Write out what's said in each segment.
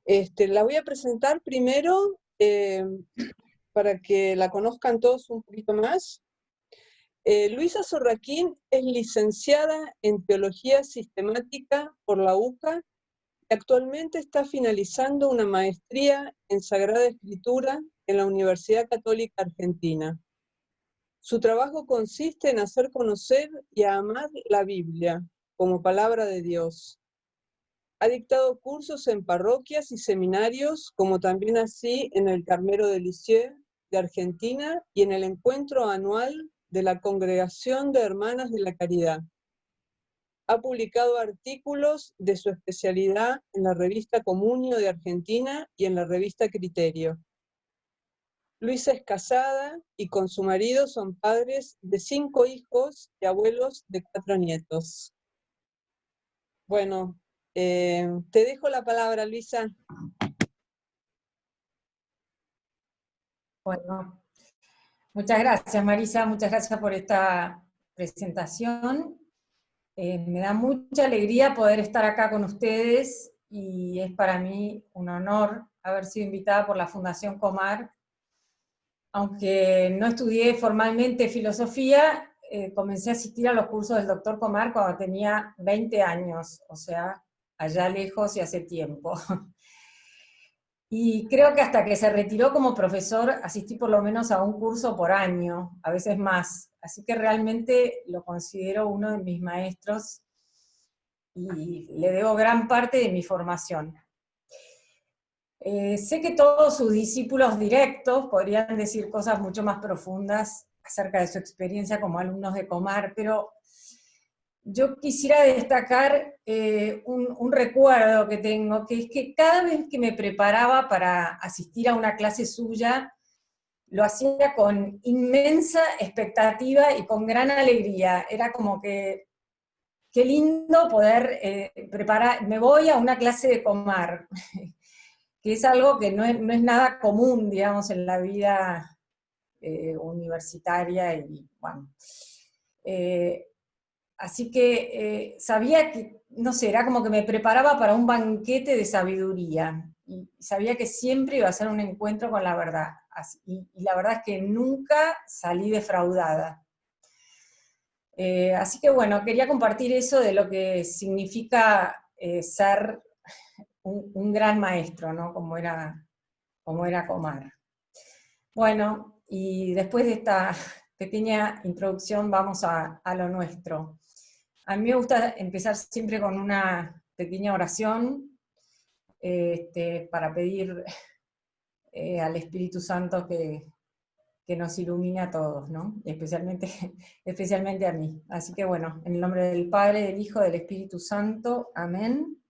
La voy a presentar primero para que la conozcan todos un poquito más. Luisa Sorraquín es licenciada en Teología Sistemática por la UCA y actualmente está finalizando una maestría en Sagrada Escritura en la Universidad Católica Argentina. Su trabajo consiste en hacer conocer y amar la Biblia como palabra de Dios. Ha dictado cursos en parroquias y seminarios, como también así en el Carmelo de Lisieux de Argentina y en el encuentro anual de la Congregación de Hermanas de la Caridad. Ha publicado artículos de su especialidad en la revista Comunio de Argentina y en la revista Criterio. Luisa es casada y con su marido son padres de 5 hijos y abuelos de 4 nietos. Bueno, te dejo la palabra, Luisa. Bueno, muchas gracias, Marisa, muchas gracias por esta presentación. Me da mucha alegría poder estar acá con ustedes y es para mí un honor haber sido invitada por la Fundación Comar. Aunque no estudié formalmente filosofía, comencé a asistir a los cursos del doctor Comar cuando tenía 20 años, o sea, allá lejos y hace tiempo. Y creo que hasta que se retiró como profesor, asistí por lo menos a un curso por año, a veces más. Así que realmente lo considero uno de mis maestros y le debo gran parte de mi formación. Sé que todos sus discípulos directos podrían decir cosas mucho más profundas acerca de su experiencia como alumnos de Comar, pero yo quisiera destacar un recuerdo que tengo, que es que cada vez que me preparaba para asistir a una clase suya, lo hacía con inmensa expectativa y con gran alegría. Era como que, qué lindo poder preparar, me voy a una clase de Comar, que es algo que no es nada común, digamos, en la vida universitaria, y bueno. Así que sabía que, no sé, era como que me preparaba para un banquete de sabiduría, y sabía que siempre iba a ser un encuentro con la verdad, y la verdad es que nunca salí defraudada. Así que bueno, quería compartir eso de lo que significa ser un gran maestro, ¿no? Como era Comar. Bueno, y después de esta pequeña introducción vamos a lo nuestro. A mí me gusta empezar siempre con una pequeña oración para pedir al Espíritu Santo que nos ilumine a todos, ¿no? Especialmente, especialmente a mí. Así que bueno, en el nombre del Padre, del Hijo, del Espíritu Santo, amén.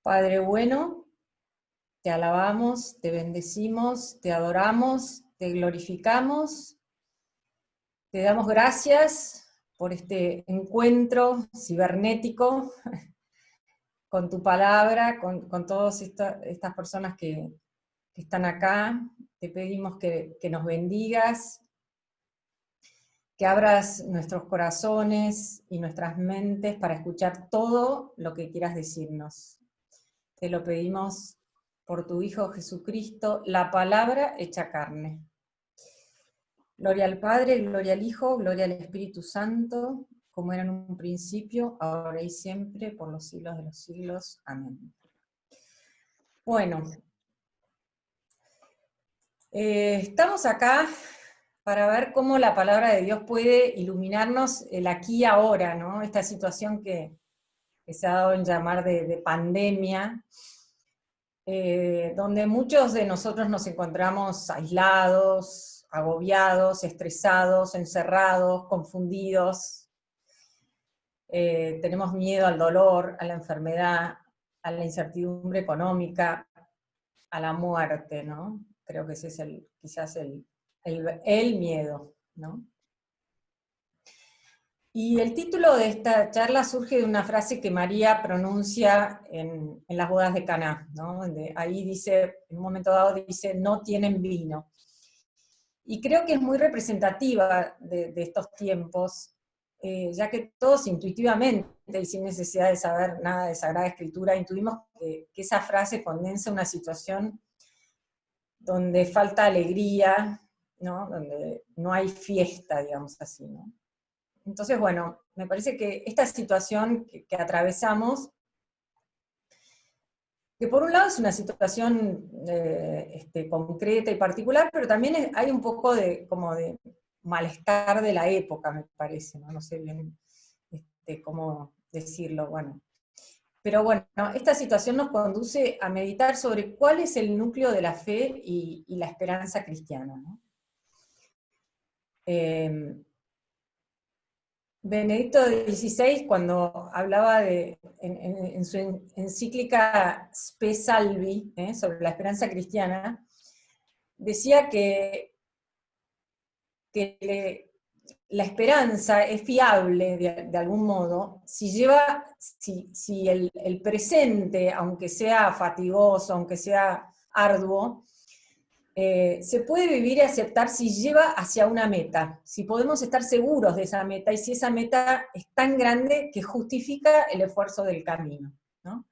Padre bueno, te alabamos, te bendecimos, te adoramos, te glorificamos, te damos gracias por este encuentro cibernético con tu palabra, con todas estas personas que están acá. Te pedimos que nos bendigas, que abras nuestros corazones y nuestras mentes para escuchar todo lo que quieras decirnos. Te lo pedimos por tu Hijo Jesucristo, la palabra hecha carne. Gloria al Padre, gloria al Hijo, gloria al Espíritu Santo, como era en un principio, ahora y siempre, por los siglos de los siglos. Amén. Bueno, estamos acá para ver cómo la palabra de Dios puede iluminarnos el aquí y ahora, ¿no? Esta situación que se ha dado en llamar de pandemia, donde muchos de nosotros nos encontramos aislados, agobiados, estresados, encerrados, confundidos. Tenemos miedo al dolor, a la enfermedad, a la incertidumbre económica, a la muerte, ¿no? Creo que ese es quizás el miedo, ¿no? Y el título de esta charla surge de una frase que María pronuncia en las bodas de Caná, ¿no? Donde ahí dice, en un momento dado dice, no tienen vino. Y creo que es muy representativa de estos tiempos, ya que todos intuitivamente y sin necesidad de saber nada de Sagrada Escritura, intuimos que esa frase condensa una situación donde falta alegría, ¿no? Donde no hay fiesta, digamos así, ¿no? Entonces, bueno, me parece que esta situación que atravesamos, que por un lado es una situación concreta y particular, pero también hay un poco como de malestar de la época, me parece, ¿no? No sé bien cómo decirlo, bueno. Pero bueno, esta situación nos conduce a meditar sobre cuál es el núcleo de la fe y la esperanza cristiana, ¿no? Benedicto XVI, cuando hablaba en su encíclica Spe Salvi, sobre la esperanza cristiana, decía que la esperanza es fiable de algún modo si el presente, aunque sea fatigoso, aunque sea arduo, se puede vivir y aceptar si lleva hacia una meta, si podemos estar seguros de esa meta y si esa meta es tan grande que justifica el esfuerzo del camino, ¿no?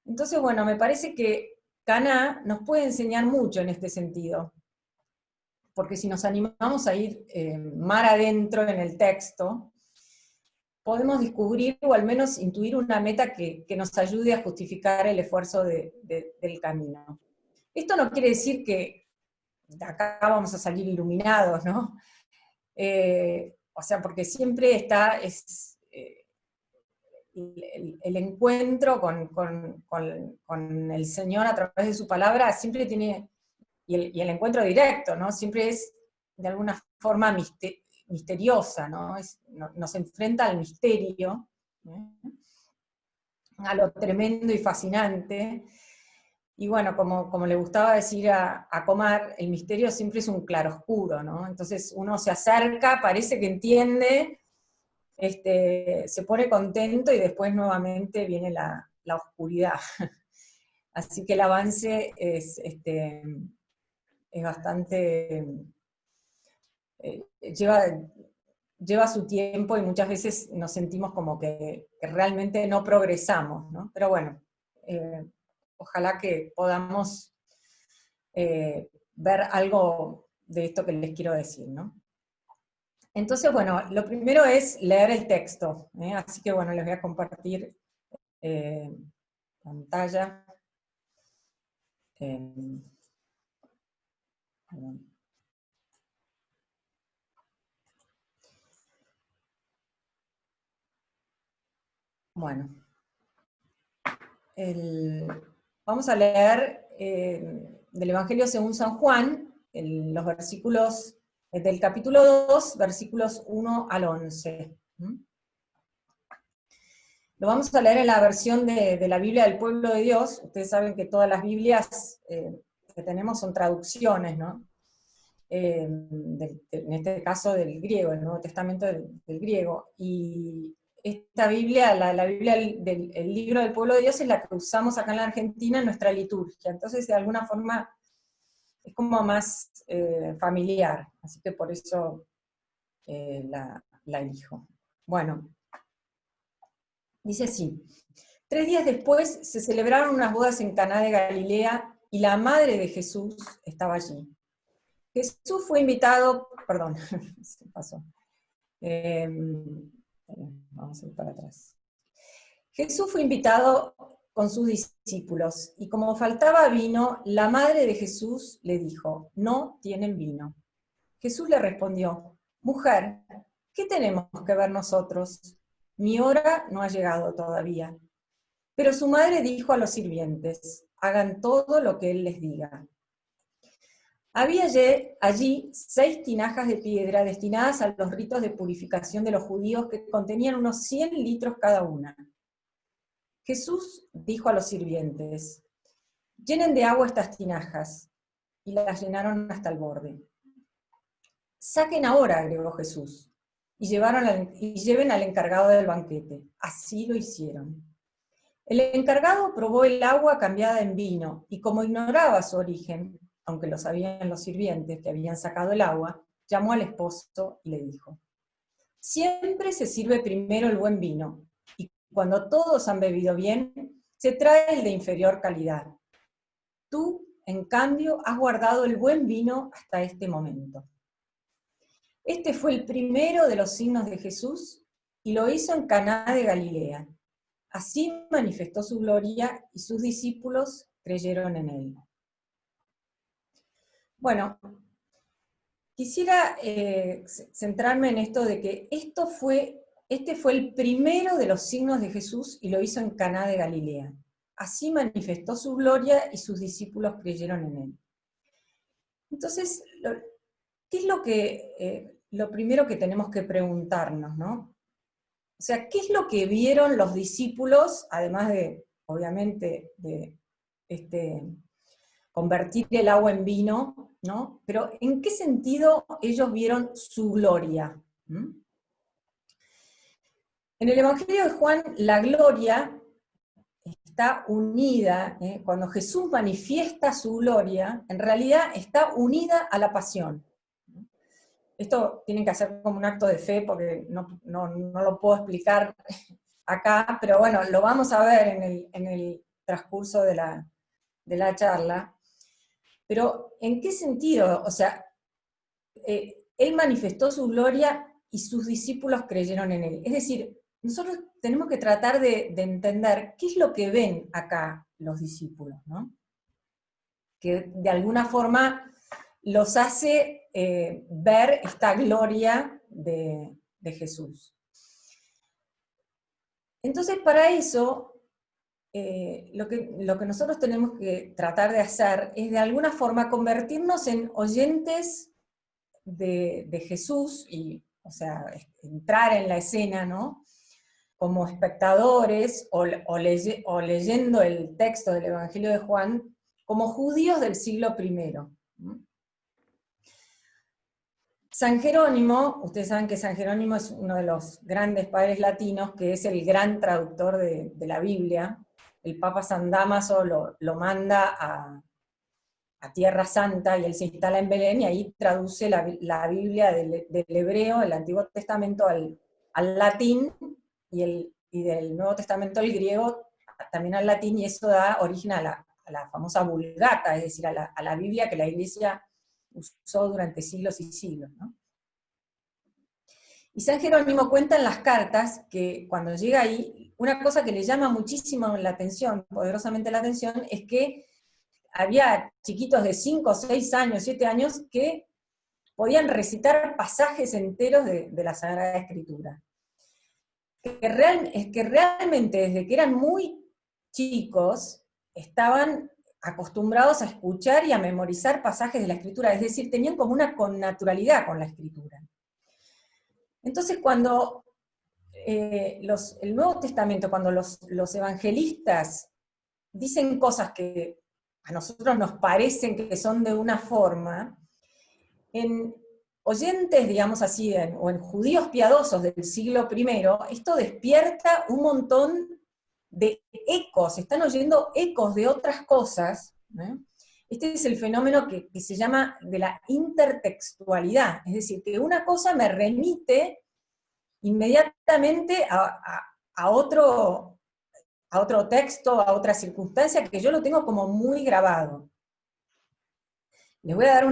Entonces, bueno, me parece que Caná nos puede enseñar mucho en este sentido, porque si nos animamos a ir mar adentro en el texto, podemos descubrir o al menos intuir una meta que nos ayude a justificar el esfuerzo del camino. Esto no quiere decir que de acá vamos a salir iluminados, ¿no? O sea, porque siempre está el encuentro con el Señor a través de su palabra, siempre tiene, y el encuentro directo, ¿no? Siempre es de alguna forma misteriosa, ¿no? Nos enfrenta al misterio, a lo tremendo y fascinante. Y bueno, como le gustaba decir a Comar, el misterio siempre es un claroscuro, ¿no? Entonces uno se acerca, parece que entiende, se pone contento y después nuevamente viene la oscuridad. Así que el avance es bastante... lleva su tiempo y muchas veces nos sentimos como que realmente no progresamos, ¿no? Pero bueno, ojalá que podamos ver algo de esto que les quiero decir, ¿no? Entonces, bueno, lo primero es leer el texto, así que bueno, les voy a compartir pantalla. Bueno, vamos a leer del Evangelio según San Juan, los versículos del capítulo 2, versículos 1 al 11. Lo vamos a leer en la versión de la Biblia del Pueblo de Dios. Ustedes saben que todas las Biblias que tenemos son traducciones, ¿no? En este caso del griego, el Nuevo Testamento del griego. Y esta Biblia, la Biblia el libro del Pueblo de Dios, es la que usamos acá en la Argentina en nuestra liturgia. Entonces, de alguna forma, es como más familiar. Así que por eso la elijo. Bueno, dice así: 3 días después se celebraron unas bodas en Caná de Galilea y la madre de Jesús estaba allí. Jesús fue invitado, perdón, se pasó. Vamos a ir para atrás. Jesús fue invitado con sus discípulos y como faltaba vino, la madre de Jesús le dijo: no tienen vino. Jesús le respondió: mujer, ¿qué tenemos que ver nosotros? Mi hora no ha llegado todavía. Pero su madre dijo a los sirvientes: hagan todo lo que él les diga. Había allí 6 tinajas de piedra destinadas a los ritos de purificación de los judíos que contenían unos 100 litros cada una. Jesús dijo a los sirvientes: llenen de agua estas tinajas, y las llenaron hasta el borde. Saquen ahora, agregó Jesús, y lleven al encargado del banquete. Así lo hicieron. El encargado probó el agua cambiada en vino, y como ignoraba su origen, aunque lo sabían los sirvientes que habían sacado el agua, llamó al esposo y le dijo: siempre se sirve primero el buen vino, y cuando todos han bebido bien, se trae el de inferior calidad. Tú, en cambio, has guardado el buen vino hasta este momento. Este fue el primero de los signos de Jesús, y lo hizo en Caná de Galilea. Así manifestó su gloria, y sus discípulos creyeron en él. Bueno, quisiera centrarme en esto de que este fue el primero de los signos de Jesús, y lo hizo en Caná de Galilea. Así manifestó su gloria, y sus discípulos creyeron en él. Entonces, ¿qué es lo primero que tenemos que preguntarnos, ¿no? O sea, ¿qué es lo que vieron los discípulos, además de, obviamente, de convertir el agua en vino, ¿no? Pero ¿en qué sentido ellos vieron su gloria? ¿Mm? En el Evangelio de Juan, la gloria está unida, cuando Jesús manifiesta su gloria, en realidad está unida a la pasión. Esto tienen que hacer como un acto de fe, porque no lo puedo explicar acá, pero bueno, lo vamos a ver en el transcurso de la charla. Pero, ¿en qué sentido? O sea, él manifestó su gloria y sus discípulos creyeron en él. Es decir, nosotros tenemos que tratar de entender qué es lo que ven acá los discípulos, ¿no? Que de alguna forma los hace ver esta gloria de Jesús. Entonces, para eso, lo que nosotros tenemos que tratar de hacer es de alguna forma convertirnos en oyentes de Jesús, o sea, entrar en la escena, ¿no? Como espectadores, o leyendo el texto del Evangelio de Juan, como judíos del siglo I. San Jerónimo, ustedes saben que San Jerónimo es uno de los grandes padres latinos, que es el gran traductor de la Biblia. El Papa San Dámaso lo manda a Tierra Santa, y él se instala en Belén, y ahí traduce la Biblia del hebreo, el Antiguo Testamento, al latín, y del Nuevo Testamento al griego, también al latín, y eso da origen a la famosa Vulgata, es decir, a la Biblia que la Iglesia usó durante siglos y siglos, ¿no? Y San Jerónimo cuenta en las cartas que cuando llega ahí, una cosa que le llama muchísimo la atención, poderosamente la atención, es que había chiquitos de 5, 6 años, 7 años, que podían recitar pasajes enteros de la Sagrada Escritura. Que realmente desde que eran muy chicos estaban acostumbrados a escuchar y a memorizar pasajes de la Escritura, es decir, tenían como una connaturalidad con la Escritura. Entonces, cuando el Nuevo Testamento, cuando los evangelistas dicen cosas que a nosotros nos parecen que son de una forma, en oyentes, digamos así, o en judíos piadosos del siglo I, esto despierta un montón de ecos, están oyendo ecos de otras cosas, ¿eh? Este es el fenómeno que se llama de la intertextualidad, es decir, que una cosa me remite inmediatamente a otro texto, a otra circunstancia, que yo lo tengo como muy grabado. Les voy a dar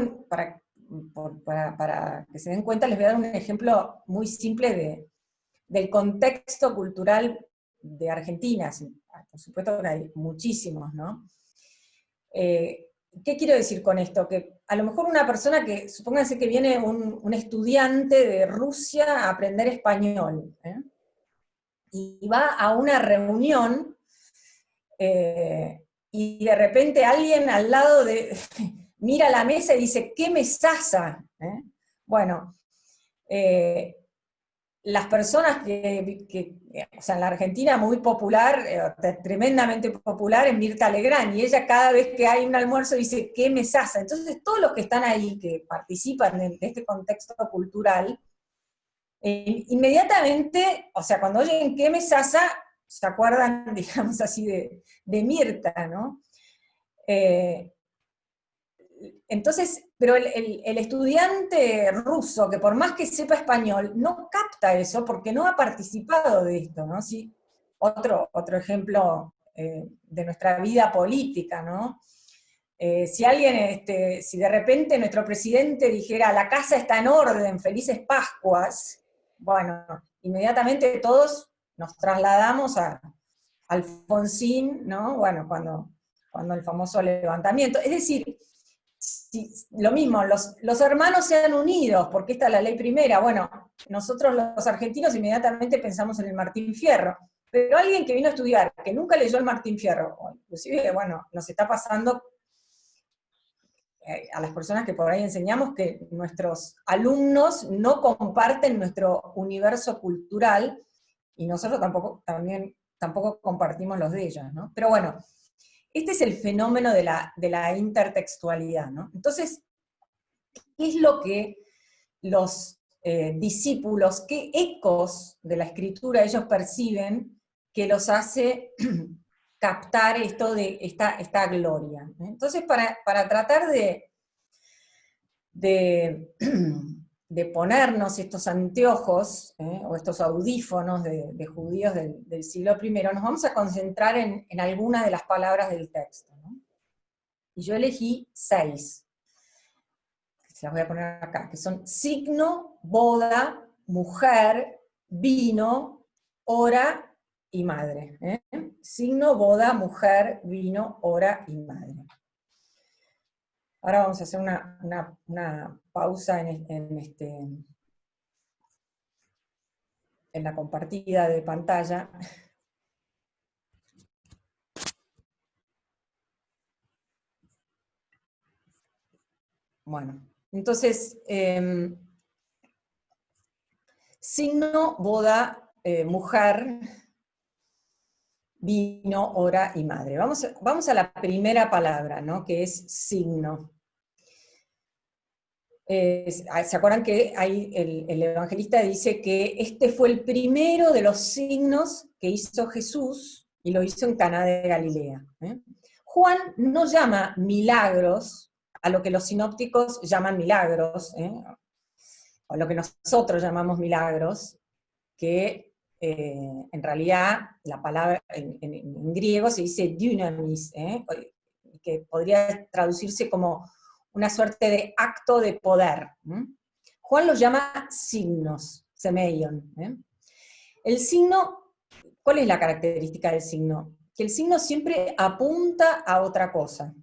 para que se den cuenta, les voy a dar un ejemplo muy simple del contexto cultural de Argentina. Por supuesto que hay muchísimos, ¿no? ¿Qué quiero decir con esto? Que a lo mejor una persona que, supónganse que viene un estudiante de Rusia a aprender español, y va a una reunión, y de repente alguien al lado mira la mesa y dice, ¡qué mesaza! Bueno, las personas o sea, en la Argentina muy popular, tremendamente popular, es Mirta Legrand, y ella cada vez que hay un almuerzo dice, ¡qué mesaza! Entonces todos los que están ahí, que participan de este contexto cultural, inmediatamente, o sea, cuando oyen qué mesaza, se acuerdan, digamos así, de Mirta, ¿no? Entonces, pero el estudiante ruso, que por más que sepa español, no capta eso porque no ha participado de esto, ¿no? Sí, otro ejemplo de nuestra vida política, ¿no? Si de repente nuestro presidente dijera, la casa está en orden, felices Pascuas, bueno, inmediatamente todos nos trasladamos a Alfonsín, ¿no? Bueno, cuando el famoso levantamiento. Es decir, lo mismo, los hermanos se han unidos, porque esta es la ley primera. Bueno, nosotros los argentinos inmediatamente pensamos en el Martín Fierro, pero alguien que vino a estudiar, que nunca leyó el Martín Fierro, o inclusive, bueno, nos está pasando a las personas que por ahí enseñamos que nuestros alumnos no comparten nuestro universo cultural, y nosotros tampoco compartimos los de ellos, ¿no? Pero bueno, este es el fenómeno de la intertextualidad, ¿no? Entonces, ¿qué es lo que los discípulos, qué ecos de la escritura ellos perciben que los hace captar esto de esta gloria? Entonces, para tratar de ponernos estos anteojos, o estos audífonos de judíos del siglo I, nos vamos a concentrar en algunas de las palabras del texto, ¿no? Y yo elegí 6, se las voy a poner acá, que son signo, boda, mujer, vino, hora y madre. Signo, boda, mujer, vino, hora y madre. Ahora vamos a hacer una pausa en la compartida de pantalla. Bueno, entonces, signo, boda, mujer, vino, hora y madre. Vamos a la primera palabra, ¿no? Que es signo. ¿Se acuerdan que ahí el evangelista dice que este fue el primero de los signos que hizo Jesús, y lo hizo en Caná de Galilea? Juan no llama milagros a lo que los sinópticos llaman milagros, o lo que nosotros llamamos milagros, que en realidad la palabra en griego se dice dynamis, que podría traducirse como una suerte de acto de poder. Juan los llama signos, semeion. El signo, ¿cuál es la característica del signo? Que el signo siempre apunta a otra cosa.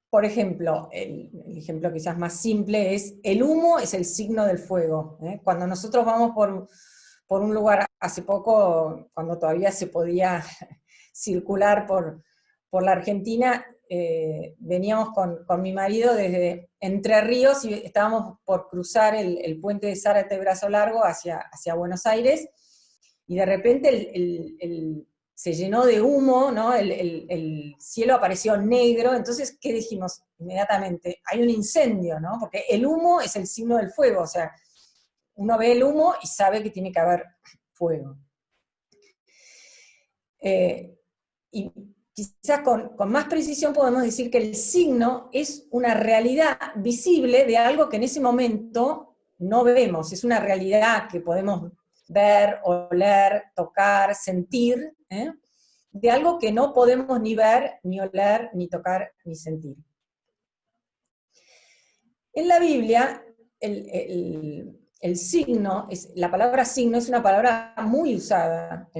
Por ejemplo, el ejemplo quizás más simple es, el humo es el signo del fuego. Cuando nosotros vamos por un lugar, hace poco, cuando todavía se podía circular por la Argentina, veníamos con mi marido desde Entre Ríos y estábamos por cruzar el puente de Zárate Brazo Largo hacia Buenos Aires, y de repente se llenó de humo, ¿no? El cielo apareció negro. Entonces, ¿qué dijimos inmediatamente? Hay un incendio, ¿no? Porque el humo es el signo del fuego, o sea, uno ve el humo y sabe que tiene que haber fuego. Y quizás con más precisión podemos decir que el signo es una realidad visible de algo que en ese momento no vemos, es una realidad que podemos ver, oler, tocar, sentir, de algo que no podemos ni ver, ni oler, ni tocar, ni sentir. En la Biblia, el signo, la palabra signo es una palabra muy usada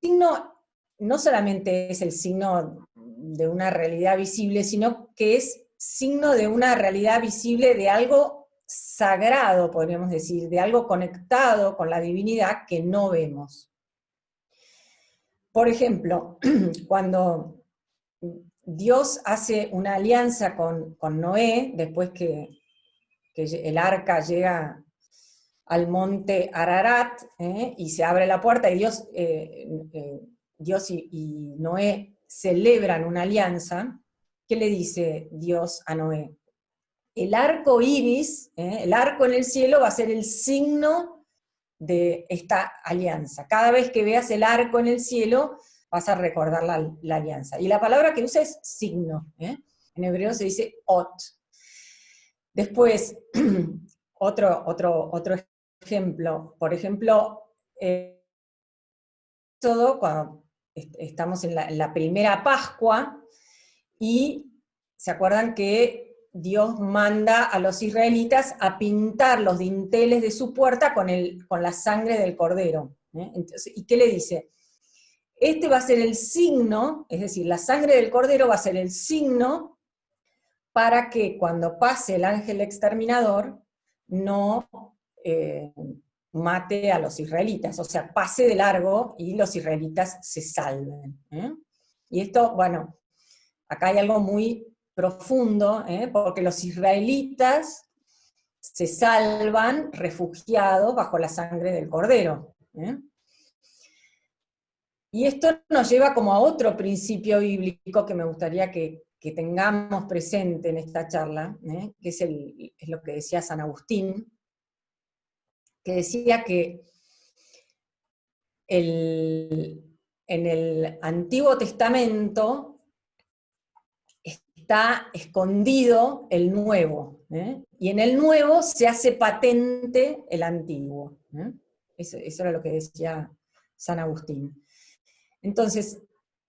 signo no solamente es el signo de una realidad visible, sino que es signo de una realidad visible de algo sagrado, podríamos decir, de algo conectado con la divinidad que no vemos. Por ejemplo, cuando Dios hace una alianza con Noé, después que el arca llega al monte Ararat, y se abre la puerta, y Dios y Noé celebran una alianza. ¿Qué le dice Dios a Noé? El arco iris, el arco en el cielo, va a ser el signo de esta alianza. Cada vez que veas el arco en el cielo, vas a recordar la alianza. Y la palabra que usa es signo, ¿eh? En hebreo se dice ot. Después, otro ejemplo, por ejemplo, todo cuando estamos en la primera Pascua, y se acuerdan que Dios manda a los israelitas a pintar los dinteles de su puerta con la sangre del cordero. Entonces, ¿y qué le dice? Este va a ser el signo, es decir, la sangre del cordero va a ser el signo para que cuando pase el ángel exterminador no mate a los israelitas, o sea, pase de largo y los israelitas se salven. Y esto, bueno, acá hay algo muy profundo, porque los israelitas se salvan refugiados bajo la sangre del cordero. Y esto nos lleva como a otro principio bíblico que me gustaría que tengamos presente en esta charla, que es lo que decía San Agustín, que decía que en el Antiguo Testamento está escondido el Nuevo, y en el Nuevo se hace patente el Antiguo. Eso era lo que decía San Agustín. Entonces,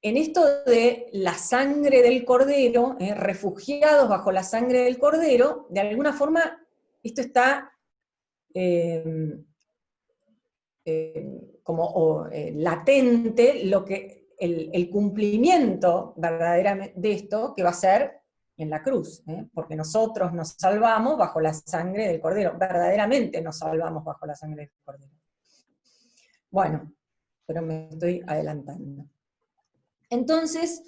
en esto de la sangre del Cordero, refugiados bajo la sangre del Cordero, de alguna forma esto está latente, el cumplimiento verdaderamente de esto que va a ser en la cruz, porque nosotros nos salvamos bajo la sangre del Cordero, verdaderamente nos salvamos bajo la sangre del Cordero. Bueno, pero me estoy adelantando. Entonces,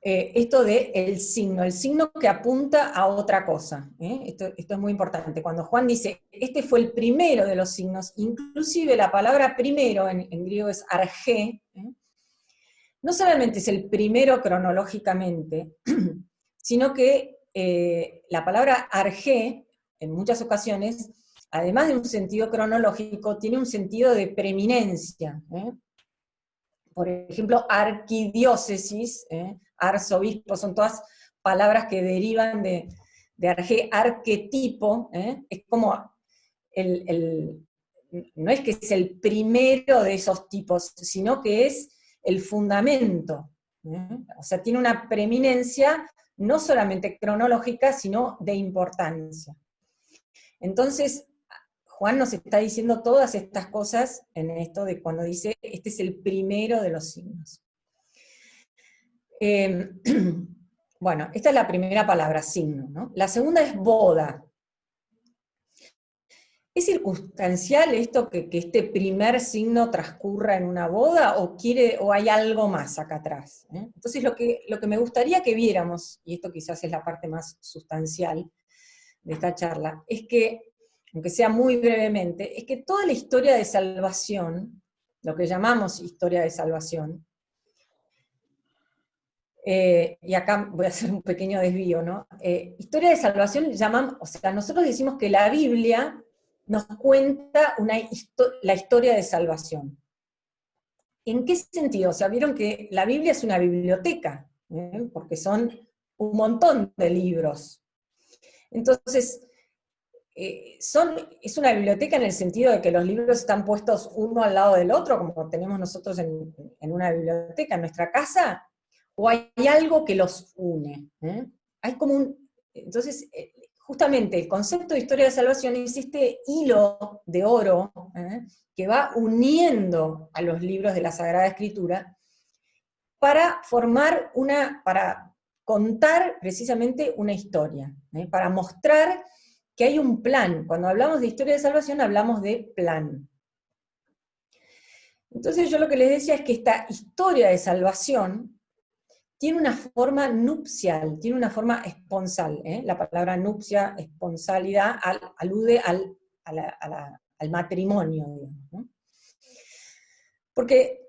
esto de el signo que apunta a otra cosa. Esto es muy importante. Cuando Juan dice, este fue el primero de los signos, inclusive la palabra primero en griego es argé, no solamente es el primero cronológicamente, sino que la palabra argé, en muchas ocasiones, además de un sentido cronológico, tiene un sentido de preeminencia. Por ejemplo, arquidiócesis, arzobispo, son todas palabras que derivan de arquetipo, es como no es que es el primero de esos tipos, sino que es el fundamento. O sea, tiene una preeminencia no solamente cronológica, sino de importancia. Entonces, Juan nos está diciendo todas estas cosas en esto de cuando dice, este es el primero de los signos. Bueno, esta es la primera palabra, signo, ¿no? La segunda es boda. ¿Es circunstancial esto que este primer signo transcurra en una boda o hay algo más acá atrás? Entonces lo que me gustaría que viéramos, y esto quizás es la parte más sustancial de esta charla, es que, aunque sea muy brevemente, es que toda la historia de salvación, lo que llamamos historia de salvación, y acá voy a hacer un pequeño desvío, ¿no? Historia de salvación llamamos, o sea, nosotros decimos que la Biblia nos cuenta la historia de salvación. ¿En qué sentido? O sea, vieron que la Biblia es una biblioteca, porque son un montón de libros. Entonces, es una biblioteca en el sentido de que los libros están puestos uno al lado del otro, como tenemos nosotros en una biblioteca en nuestra casa, o hay algo que los une. Hay como entonces, justamente el concepto de historia de salvación es este hilo de oro que va uniendo a los libros de la Sagrada Escritura para para contar precisamente una historia, para mostrar que hay un plan. Cuando hablamos de historia de salvación hablamos de plan. Entonces yo lo que les decía es que esta historia de salvación tiene una forma nupcial, tiene una forma esponsal. La palabra nupcia, esponsalidad, alude al matrimonio, digamos, ¿no? Porque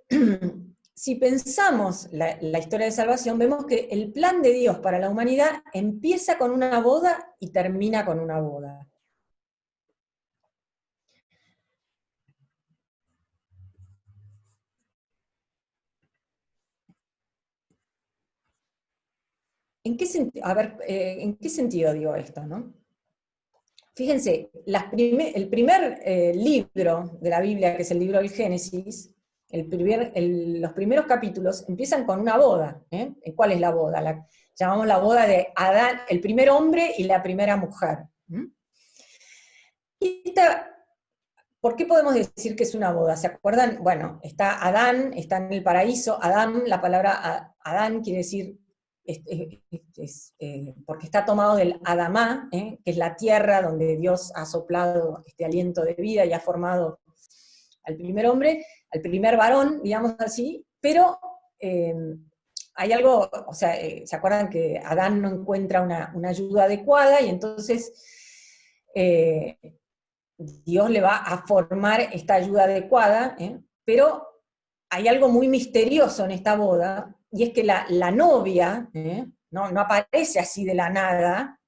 si pensamos la historia de salvación, vemos que el plan de Dios para la humanidad empieza con una boda y termina con una boda. ¿en qué sentido digo esto, no? Fíjense, el primer libro de la Biblia, que es el libro del Génesis, los primeros capítulos empiezan con una boda. ¿Cuál es la boda? Llamamos la boda de Adán, el primer hombre y la primera mujer. ¿Por qué podemos decir que es una boda? ¿Se acuerdan? Bueno, está Adán, está en el paraíso. Adán, la palabra Adán quiere decir, porque está tomado del Adamá, que es la tierra donde Dios ha soplado este aliento de vida y ha formado al primer hombre, al primer varón, digamos así, pero hay algo, o sea, ¿se acuerdan que Adán no encuentra una ayuda adecuada y entonces Dios le va a formar esta ayuda adecuada, pero hay algo muy misterioso en esta boda, y es que la novia no aparece así de la nada,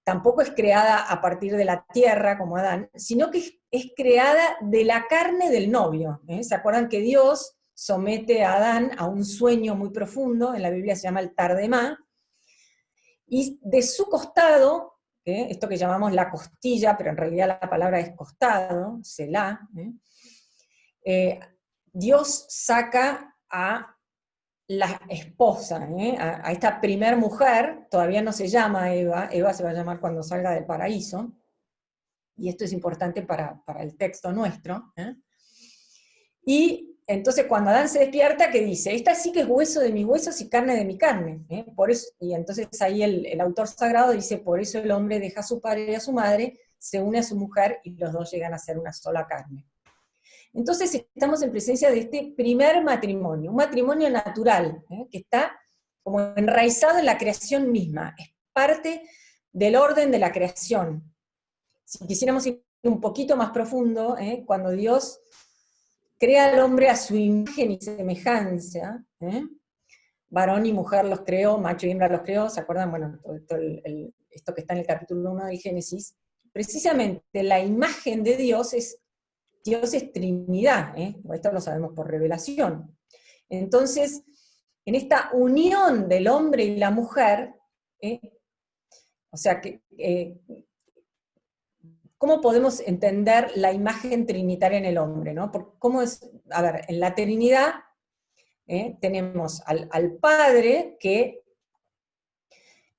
tampoco es creada a partir de la tierra como Adán, sino que es creada de la carne del novio. ¿Se acuerdan que Dios somete a Adán a un sueño muy profundo, en la Biblia se llama el Tardemá, y de su costado, esto que llamamos la costilla, pero en realidad la palabra es costado, Selah, Dios saca a la esposa, a esta primer mujer, todavía no se llama Eva, Eva se va a llamar cuando salga del paraíso, y esto es importante para el texto nuestro, y entonces cuando Adán se despierta, ¿qué dice? Esta sí que es hueso de mis huesos y carne de mi carne. Por eso, y entonces ahí el autor sagrado dice, por eso el hombre deja a su padre y a su madre, se une a su mujer y los dos llegan a ser una sola carne. Entonces estamos en presencia de este primer matrimonio, un matrimonio natural, que está como enraizado en la creación misma, es parte del orden de la creación. Si quisiéramos ir un poquito más profundo, cuando Dios crea al hombre a su imagen y semejanza, varón y mujer los creó, macho y hembra los creó, ¿se acuerdan? Bueno, esto que está en el capítulo 1 del Génesis, precisamente la imagen de Dios es Trinidad, esto lo sabemos por revelación. Entonces, en esta unión del hombre y la mujer, o sea, ¿cómo podemos entender la imagen trinitaria en el hombre? ¿No? ¿Cómo es? A ver, en la Trinidad tenemos al Padre que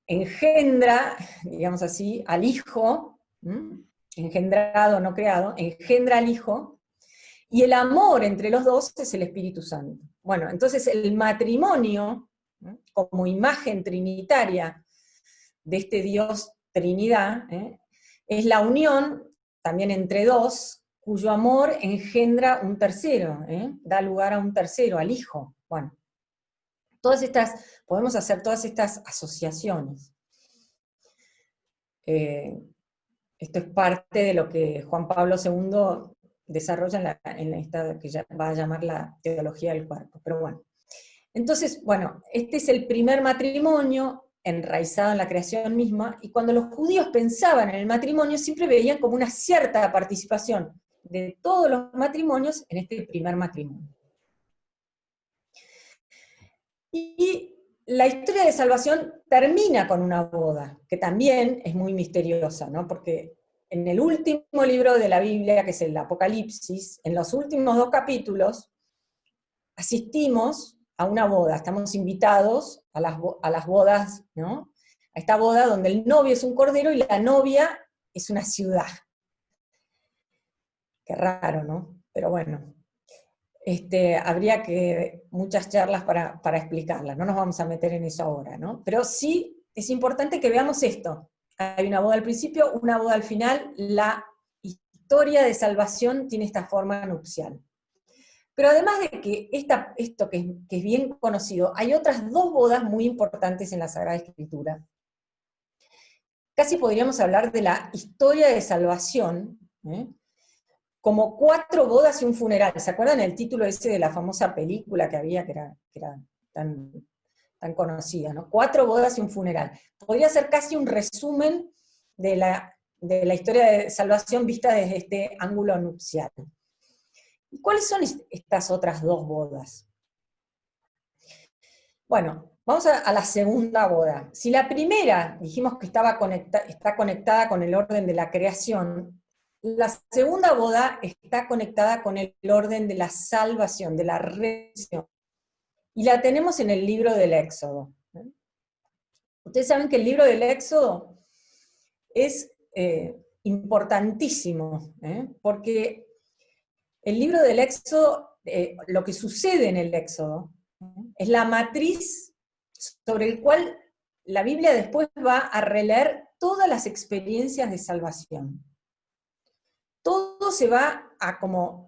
engendra, digamos así, al Hijo, engendrado, no creado, engendra al Hijo, y el amor entre los dos es el Espíritu Santo. Bueno, entonces el matrimonio, como imagen trinitaria de este Dios Trinidad, es la unión también entre dos, cuyo amor engendra un tercero, da lugar a un tercero, al Hijo. Bueno, podemos hacer todas estas asociaciones. Esto es parte de lo que Juan Pablo II desarrolla en esta que ya va a llamar la teología del cuerpo. Pero bueno, entonces, bueno, este es el primer matrimonio enraizado en la creación misma, y cuando los judíos pensaban en el matrimonio, siempre veían como una cierta participación de todos los matrimonios en este primer matrimonio. Y la historia de salvación termina con una boda, que también es muy misteriosa, ¿no? Porque en el último libro de la Biblia, que es el Apocalipsis, en los últimos 2 capítulos, asistimos a una boda, estamos invitados a las bodas, ¿no? A esta boda donde el novio es un cordero y la novia es una ciudad. Qué raro, ¿no? Pero bueno, habría muchas charlas para explicarlas, no nos vamos a meter en eso ahora, ¿no? Pero sí es importante que veamos esto. Hay una boda al principio, una boda al final, la historia de salvación tiene esta forma nupcial. Pero además de que esto que es bien conocido, hay otras 2 bodas muy importantes en la Sagrada Escritura. Casi podríamos hablar de la historia de salvación, como 4 bodas y un funeral. ¿Se acuerdan el título ese de la famosa película que había, que era tan conocida, ¿no? 4 bodas y un funeral. Podría ser casi un resumen de la historia de salvación vista desde este ángulo nupcial. ¿Y cuáles son estas otras 2 bodas? Bueno, Vamos a la segunda boda. Si la primera dijimos que está conectada con el orden de la creación, la segunda boda está conectada con el orden de la salvación, de la redención. Y la tenemos en el libro del Éxodo. Ustedes saben que el libro del Éxodo es importantísimo, porque el libro del Éxodo, lo que sucede en el Éxodo, es la matriz sobre el cual la Biblia después va a releer todas las experiencias de salvación. Todo se va a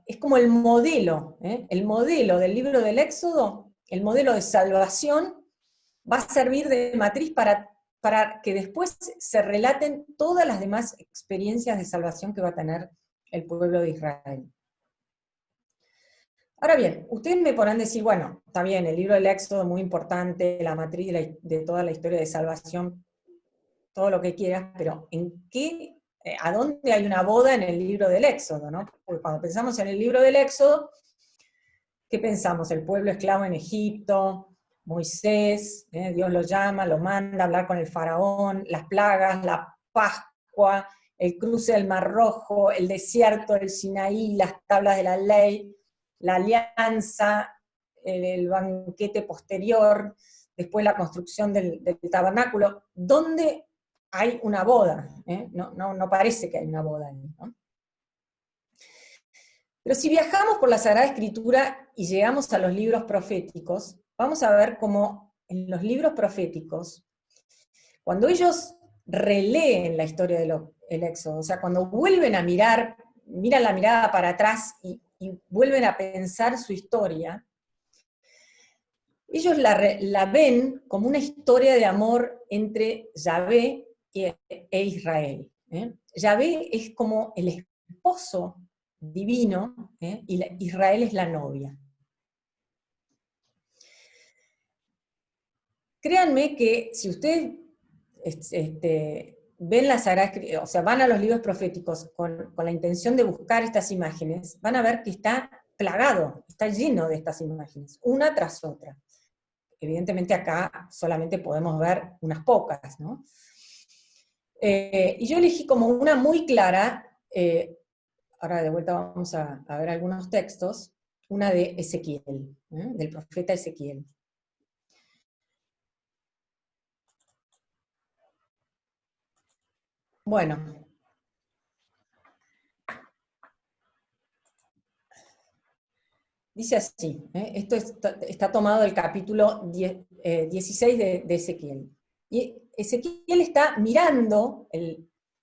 es como el modelo del libro del Éxodo, el modelo de salvación, va a servir de matriz para que después se relaten todas las demás experiencias de salvación que va a tener el pueblo de Israel. Ahora bien, ustedes me podrán decir, bueno, está bien, el libro del Éxodo es muy importante, la matriz de toda la historia de salvación, todo lo que quieras, pero ¿a dónde hay una boda en el libro del Éxodo? ¿No? Porque cuando pensamos en el libro del Éxodo, ¿qué pensamos? El pueblo esclavo en Egipto, Moisés, Dios lo llama, lo manda a hablar con el faraón, las plagas, la Pascua, el cruce del Mar Rojo, el desierto del Sinaí, las tablas de la ley, la alianza, el banquete posterior, después la construcción del tabernáculo. ¿Dónde hay una boda? No parece que hay una boda ahí, ¿no? Pero si viajamos por la Sagrada Escritura y llegamos a los libros proféticos, vamos a ver cómo en los libros proféticos, cuando ellos releen la historia del Éxodo, o sea, cuando vuelven a miran la mirada para atrás y vuelven a pensar su historia, ellos la ven como una historia de amor entre Yahvé e Israel. Yahvé es como el esposo divino, y Israel es la novia. Créanme que si ustedes ven la Sagrada Escritura, o sea, van a los libros proféticos con la intención de buscar estas imágenes, van a ver que está plagado, está lleno de estas imágenes, una tras otra. Evidentemente acá solamente podemos ver unas pocas, ¿no? Y yo elegí como una muy clara, ahora de vuelta vamos a ver algunos textos, una de Ezequiel, del profeta Ezequiel. Bueno, dice así, esto está tomado del capítulo 16 de Ezequiel. Y Ezequiel está mirando,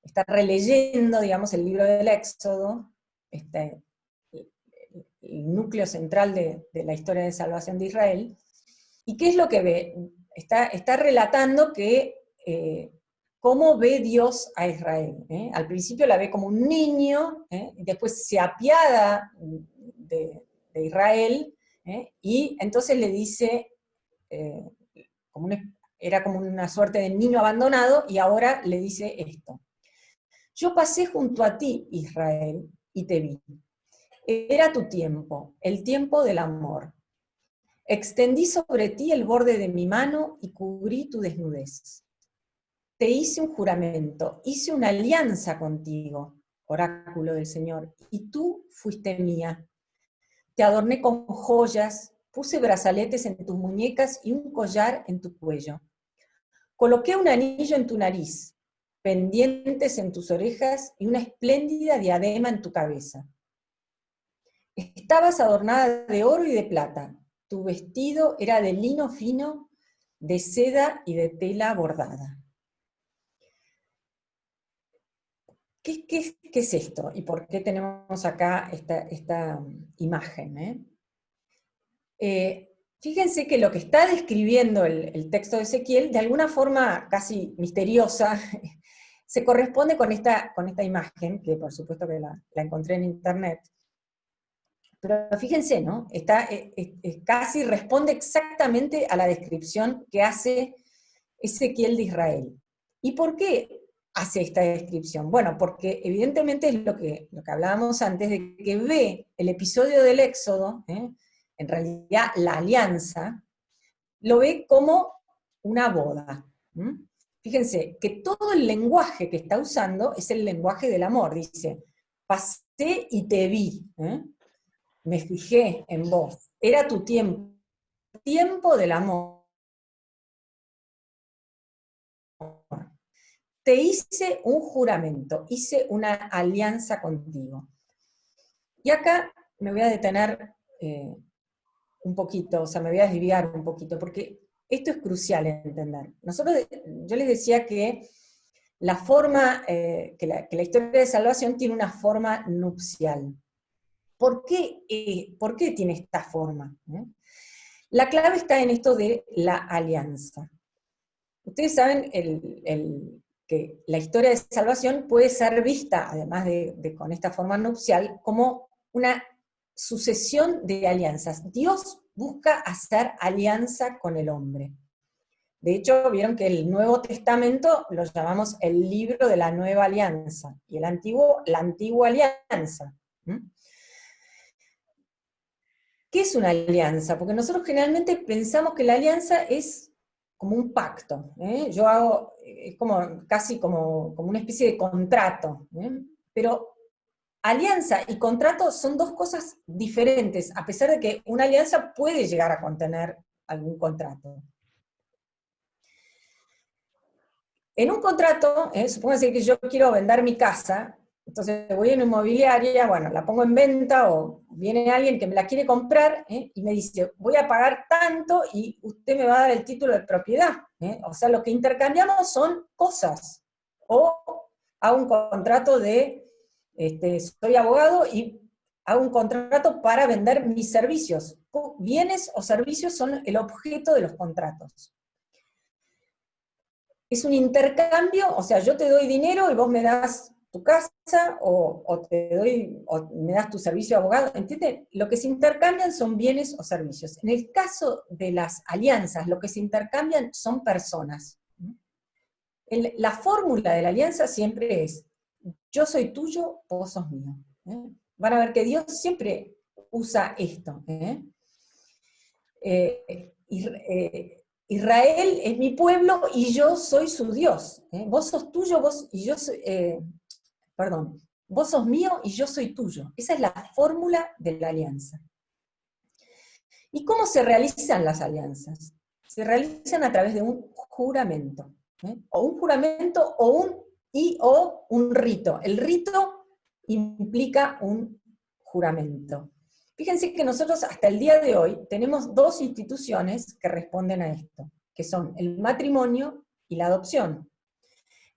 está releyendo, digamos, el libro del Éxodo, el núcleo central de la historia de salvación de Israel. ¿Y qué es lo que ve? Está relatando cómo ve Dios a Israel. Al principio la ve como un niño, y después se apiada de Israel, y entonces le dice, era como una suerte de niño abandonado, y ahora le dice esto: yo pasé junto a ti, Israel, y te vi. Era tu tiempo, el tiempo del amor. Extendí sobre ti el borde de mi mano y cubrí tu desnudez. Te hice un juramento, hice una alianza contigo, oráculo del Señor, y tú fuiste mía. Te adorné con joyas, puse brazaletes en tus muñecas y un collar en tu cuello. Coloqué un anillo en tu nariz, pendientes en tus orejas y una espléndida diadema en tu cabeza. Estabas adornada de oro y de plata. Tu vestido era de lino fino, de seda y de tela bordada. ¿Qué es esto? ¿Y por qué tenemos acá esta imagen? Fíjense que lo que está describiendo el texto de Ezequiel, de alguna forma casi misteriosa, se corresponde con esta imagen, que por supuesto que la encontré en internet. Pero fíjense, ¿no? Casi responde exactamente a la descripción que hace Ezequiel de Israel. ¿Y por qué hace esta descripción? Bueno, porque evidentemente es lo que hablábamos antes, de que ve el episodio del Éxodo, en realidad la alianza, lo ve como una boda. Fíjense que todo el lenguaje que está usando es el lenguaje del amor. Dice, pasé y te vi, me fijé en vos, era tu tiempo, tiempo del amor. Te hice un juramento, hice una alianza contigo. Y acá me voy a detener un poquito, o sea, me voy a desviar un poquito, porque esto es crucial entender. Yo les decía que la forma, que la historia de salvación tiene una forma nupcial. ¿Por qué tiene esta forma? La clave está en esto de la alianza. Ustedes saben que la historia de salvación puede ser vista, además de con esta forma nupcial, como una sucesión de alianzas. Dios busca hacer alianza con el hombre. De hecho, vieron que el Nuevo Testamento lo llamamos el libro de la Nueva Alianza, y el Antiguo, la Antigua Alianza. ¿Qué es una alianza? Porque nosotros generalmente pensamos que la alianza es como un pacto. Yo hago, es casi como una especie de contrato. Pero alianza y contrato son dos cosas diferentes, a pesar de que una alianza puede llegar a contener algún contrato. En un contrato, supóngase que yo quiero vender mi casa, entonces voy a una inmobiliaria, bueno, la pongo en venta, o viene alguien que me la quiere comprar, y me dice, voy a pagar tanto y usted me va a dar el título de propiedad. O sea, lo que intercambiamos son cosas. O hago un contrato soy abogado y hago un contrato para vender mis servicios. Bienes o servicios son el objeto de los contratos. Es un intercambio, o sea, yo te doy dinero y vos me das tu casa, o me das tu servicio de abogado, ¿entienden? Lo que se intercambian son bienes o servicios. En el caso de las alianzas, lo que se intercambian son personas. La fórmula de la alianza siempre es, yo soy tuyo, vos sos mío. Van a ver que Dios siempre usa esto. Israel es mi pueblo y yo soy su Dios. Vos sos tuyo, vos sos mío y yo soy tuyo. Esa es la fórmula de la alianza. ¿Y cómo se realizan las alianzas? Se realizan a través de un juramento. O un juramento o un rito. El rito implica un juramento. Fíjense que nosotros hasta el día de hoy tenemos dos instituciones que responden a esto, que son el matrimonio y la adopción.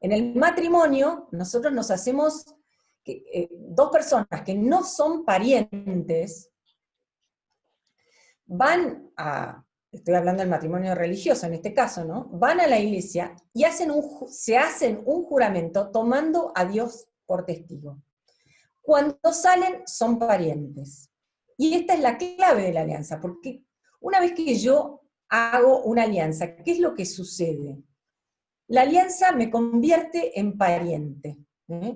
En el matrimonio nosotros nos hacemos, dos personas que no son parientes, estoy hablando del matrimonio religioso en este caso, ¿no? Van a la iglesia y se hacen un juramento tomando a Dios por testigo. Cuando salen son parientes. Y esta es la clave de la alianza, porque una vez que yo hago una alianza, ¿qué es lo que sucede? La alianza me convierte en pariente.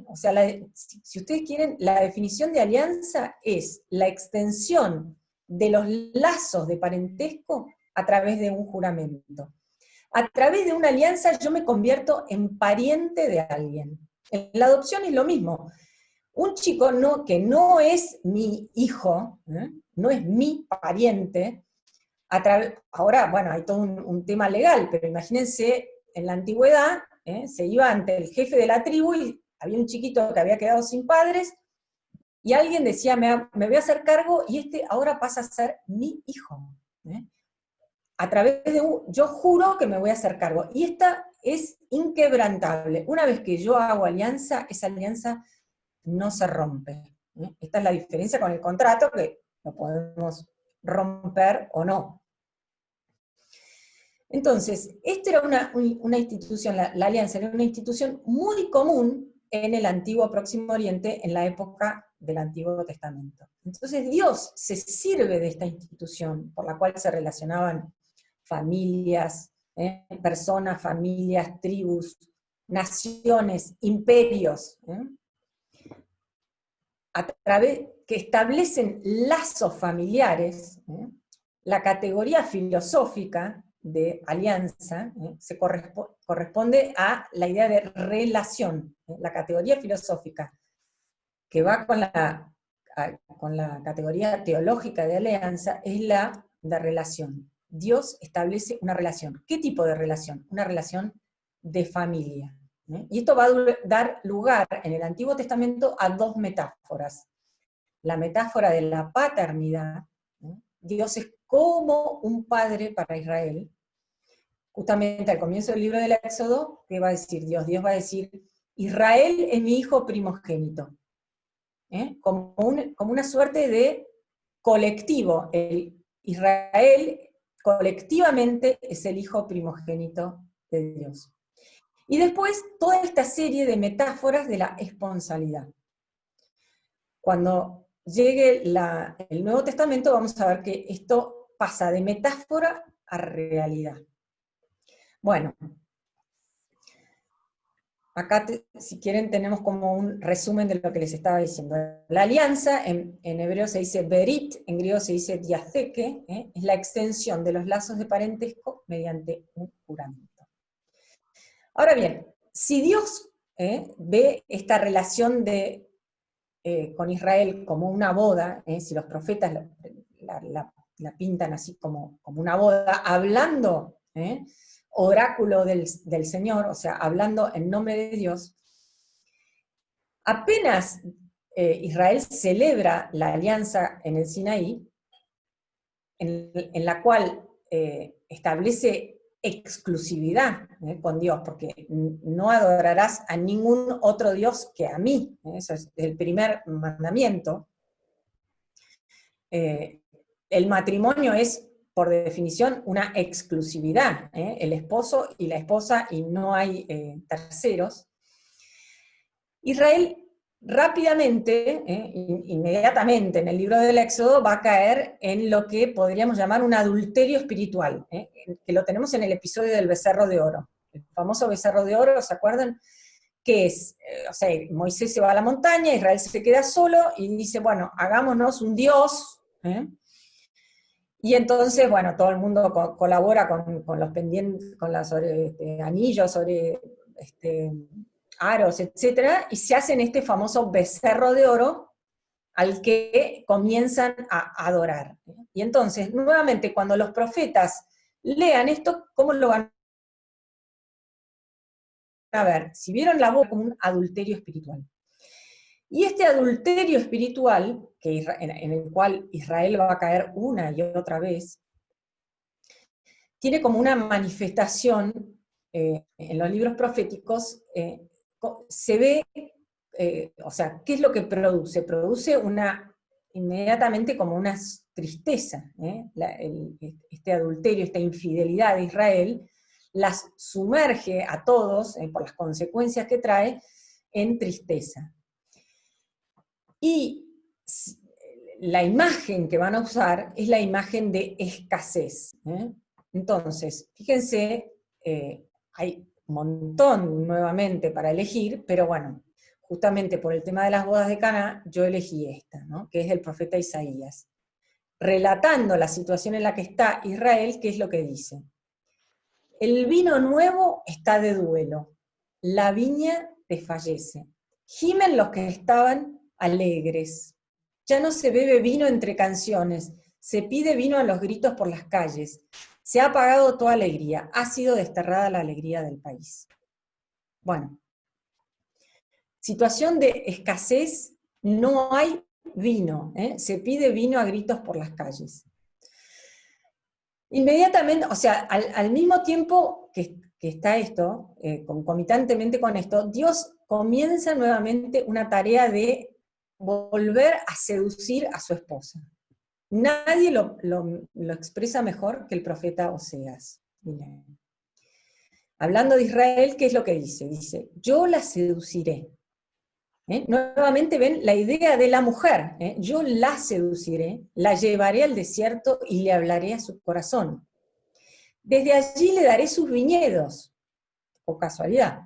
O sea, si ustedes quieren, la definición de alianza es la extensión de los lazos de parentesco a través de un juramento. A través de una alianza yo me convierto en pariente de alguien. En la adopción es lo mismo. Un chico que no es mi hijo, no es mi pariente, ahora, bueno, hay todo un tema legal, pero imagínense, en la antigüedad, se iba ante el jefe de la tribu y había un chiquito que había quedado sin padres, y alguien decía, me voy a hacer cargo, y ahora pasa a ser mi hijo. A través de yo juro que me voy a hacer cargo. Y esta es inquebrantable. Una vez que yo hago alianza, esa alianza no se rompe. Esta es la diferencia con el contrato, que lo podemos romper o no. Entonces, esta era una institución, la alianza era una institución muy común en el antiguo Próximo Oriente, en la época del Antiguo Testamento. Entonces Dios se sirve de esta institución, por la cual se relacionaban familias, personas, familias, tribus, naciones, imperios, a través que establecen lazos familiares. La categoría filosófica de alianza, se corresponde a la idea de relación. La categoría filosófica que va con la categoría teológica de alianza es la de relación. Dios establece una relación. ¿Qué tipo de relación? Una relación de familia. Y esto va a dar lugar en el Antiguo Testamento a dos metáforas. La metáfora de la paternidad, Dios es como un padre para Israel. Justamente al comienzo del libro del Éxodo, ¿qué va a decir Dios? Dios va a decir, Israel es mi hijo primogénito. Como una suerte de colectivo. El Israel colectivamente es el hijo primogénito de Dios. Y después toda esta serie de metáforas de la esponsalidad. Cuando llegue el Nuevo Testamento vamos a ver que esto pasa de metáfora a realidad. Bueno, acá si quieren tenemos como un resumen de lo que les estaba diciendo. La alianza, en hebreo se dice berit, en griego se dice diatheke, es la extensión de los lazos de parentesco mediante un juramento. Ahora bien, si Dios ve esta relación con Israel como una boda, si los profetas la pintan así como una boda, hablando, oráculo del Señor, o sea, hablando en nombre de Dios, apenas Israel celebra la alianza en el Sinaí, en la cual establece exclusividad con Dios, porque no adorarás a ningún otro Dios que a mí, eso es el primer mandamiento. El matrimonio es, por definición, una exclusividad, el esposo y la esposa, y no hay terceros. Israel rápidamente, inmediatamente en el libro del Éxodo, va a caer en lo que podríamos llamar un adulterio espiritual, que lo tenemos en el episodio del becerro de oro. El famoso becerro de oro, ¿se acuerdan? Que es, o sea, Moisés se va a la montaña, Israel se queda solo y dice, bueno, hagámonos un Dios, y entonces, bueno, todo el mundo colabora con los pendientes, con los anillos, sobre aros, etcétera, y se hacen este famoso becerro de oro al que comienzan a adorar. Y entonces, nuevamente, cuando los profetas lean esto, ¿cómo lo van a ver? Si vieron la boda como un adulterio espiritual. Y este adulterio espiritual, en el cual Israel va a caer una y otra vez, tiene como una manifestación en los libros proféticos, se ve, o sea, ¿qué es lo que produce? Produce inmediatamente como una tristeza, este adulterio, esta infidelidad de Israel, las sumerge a todos, por las consecuencias que trae, en tristeza. Y la imagen que van a usar es la imagen de escasez. Entonces, fíjense, hay un montón nuevamente para elegir, pero bueno, justamente por el tema de las bodas de Caná, yo elegí esta, ¿no? Que es del profeta Isaías, relatando la situación en la que está Israel, ¿qué es lo que dice? El vino nuevo está de duelo, la viña desfallece, gimen los que estaban alegres, ya no se bebe vino entre canciones, se pide vino a los gritos por las calles, se ha apagado toda alegría, ha sido desterrada la alegría del país. Bueno, situación de escasez, no hay vino, se pide vino a gritos por las calles. Inmediatamente, o sea, al mismo tiempo que está esto, concomitantemente con esto, Dios comienza nuevamente una tarea de volver a seducir a su esposa. Nadie lo expresa mejor que el profeta Oseas. Miren. Hablando de Israel, ¿qué es lo que dice? Dice, yo la seduciré. Nuevamente ven la idea de la mujer. Yo la seduciré, la llevaré al desierto y le hablaré a su corazón. Desde allí le daré sus viñedos, o casualidad,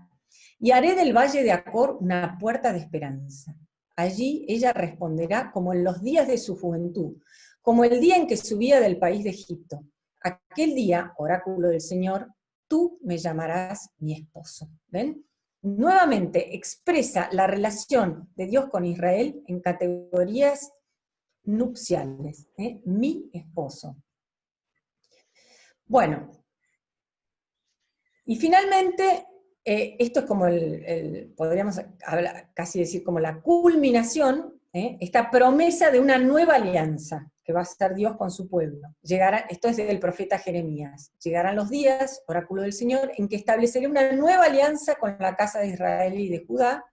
y haré del valle de Acor una puerta de esperanza. Allí ella responderá como en los días de su juventud, como el día en que subía del país de Egipto. aquel día, oráculo del Señor, tú me llamarás mi esposo. ¿Ven? Nuevamente expresa la relación de Dios con Israel en categorías nupciales, mi esposo. Bueno, y finalmente, esto es como podríamos hablar, casi decir como la culminación, esta promesa de una nueva alianza que va a hacer Dios con su pueblo. Esto es del profeta Jeremías. Llegarán los días, oráculo del Señor, en que estableceré una nueva alianza con la casa de Israel y de Judá.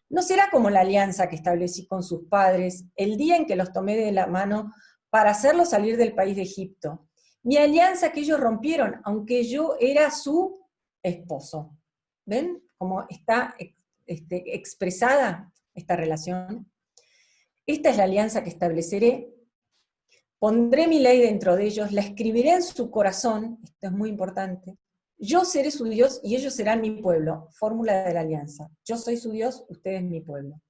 No será como la alianza que establecí con sus padres el día en que los tomé de la mano para hacerlos salir del país de Egipto. Mi alianza que ellos rompieron, aunque yo era su esposo. ¿Ven cómo está expresada esta relación? Esta es la alianza que estableceré. Pondré mi ley dentro de ellos, la escribiré en su corazón, esto es muy importante. Yo seré su Dios y ellos serán mi pueblo. Fórmula de la alianza. Yo soy su Dios, ustedes mi pueblo.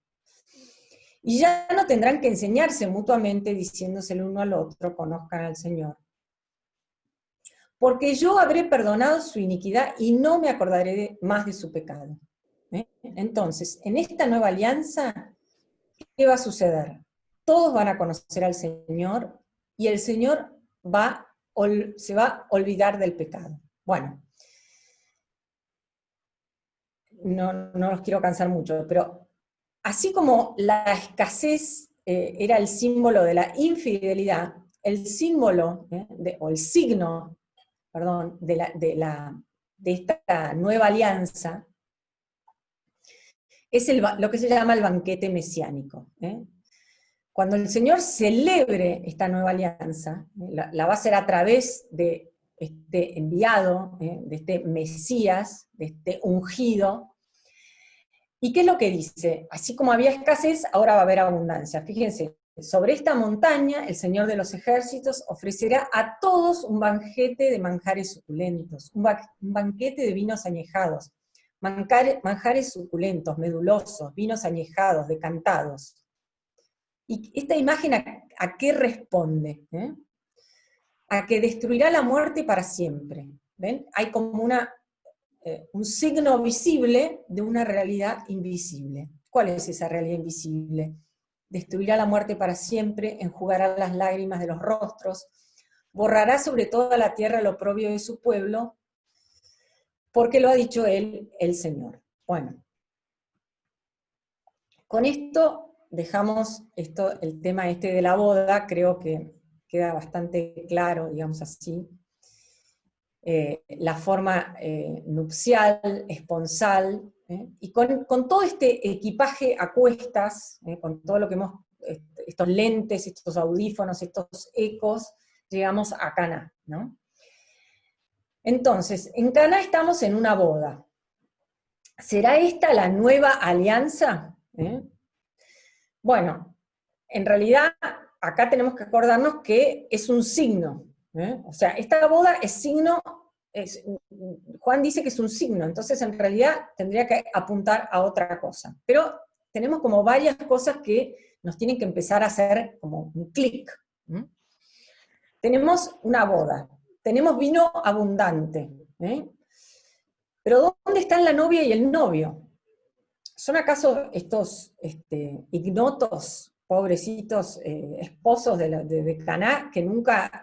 Y ya no tendrán que enseñarse mutuamente diciéndose el uno al otro, conozcan al Señor. Porque yo habré perdonado su iniquidad y no me acordaré más de su pecado. Entonces, en esta nueva alianza, ¿qué va a suceder? Todos van a conocer al Señor y el Señor se va a olvidar del pecado. Bueno, no los quiero cansar mucho, pero así como la escasez era el símbolo de la infidelidad, el símbolo, o el signo, perdón, de esta nueva alianza, es lo que se llama el banquete mesiánico. Cuando el Señor celebre esta nueva alianza, la va a hacer a través de este enviado, de este Mesías, de este ungido. ¿Y qué es lo que dice? Así como había escasez, ahora va a haber abundancia. Fíjense, sobre esta montaña el Señor de los ejércitos ofrecerá a todos un banquete de manjares suculentos, un banquete de vinos añejados, manjares suculentos, medulosos, vinos añejados, decantados. ¿Y esta imagen a qué responde? A que destruirá la muerte para siempre. ¿Ven? Hay como un signo visible de una realidad invisible. ¿Cuál es esa realidad invisible? Destruirá la muerte para siempre, enjugará las lágrimas de los rostros, borrará sobre toda la tierra el oprobio de su pueblo, porque lo ha dicho él, el Señor. Bueno, con esto dejamos el tema de la boda, creo que queda bastante claro, digamos así, la forma nupcial, esponsal, y con todo este equipaje a cuestas, con todo lo que estos lentes, estos audífonos, estos ecos, llegamos a Caná, ¿no? Entonces, en Caná estamos en una boda. ¿Será esta la nueva alianza? Bueno, en realidad acá tenemos que acordarnos que es un signo. O sea, esta boda es signo, Juan dice que es un signo, entonces en realidad tendría que apuntar a otra cosa. Pero tenemos como varias cosas que nos tienen que empezar a hacer como un clic. Tenemos una boda, tenemos vino abundante, pero ¿dónde están la novia y el novio? ¿Son acaso estos ignotos, pobrecitos esposos de Caná, que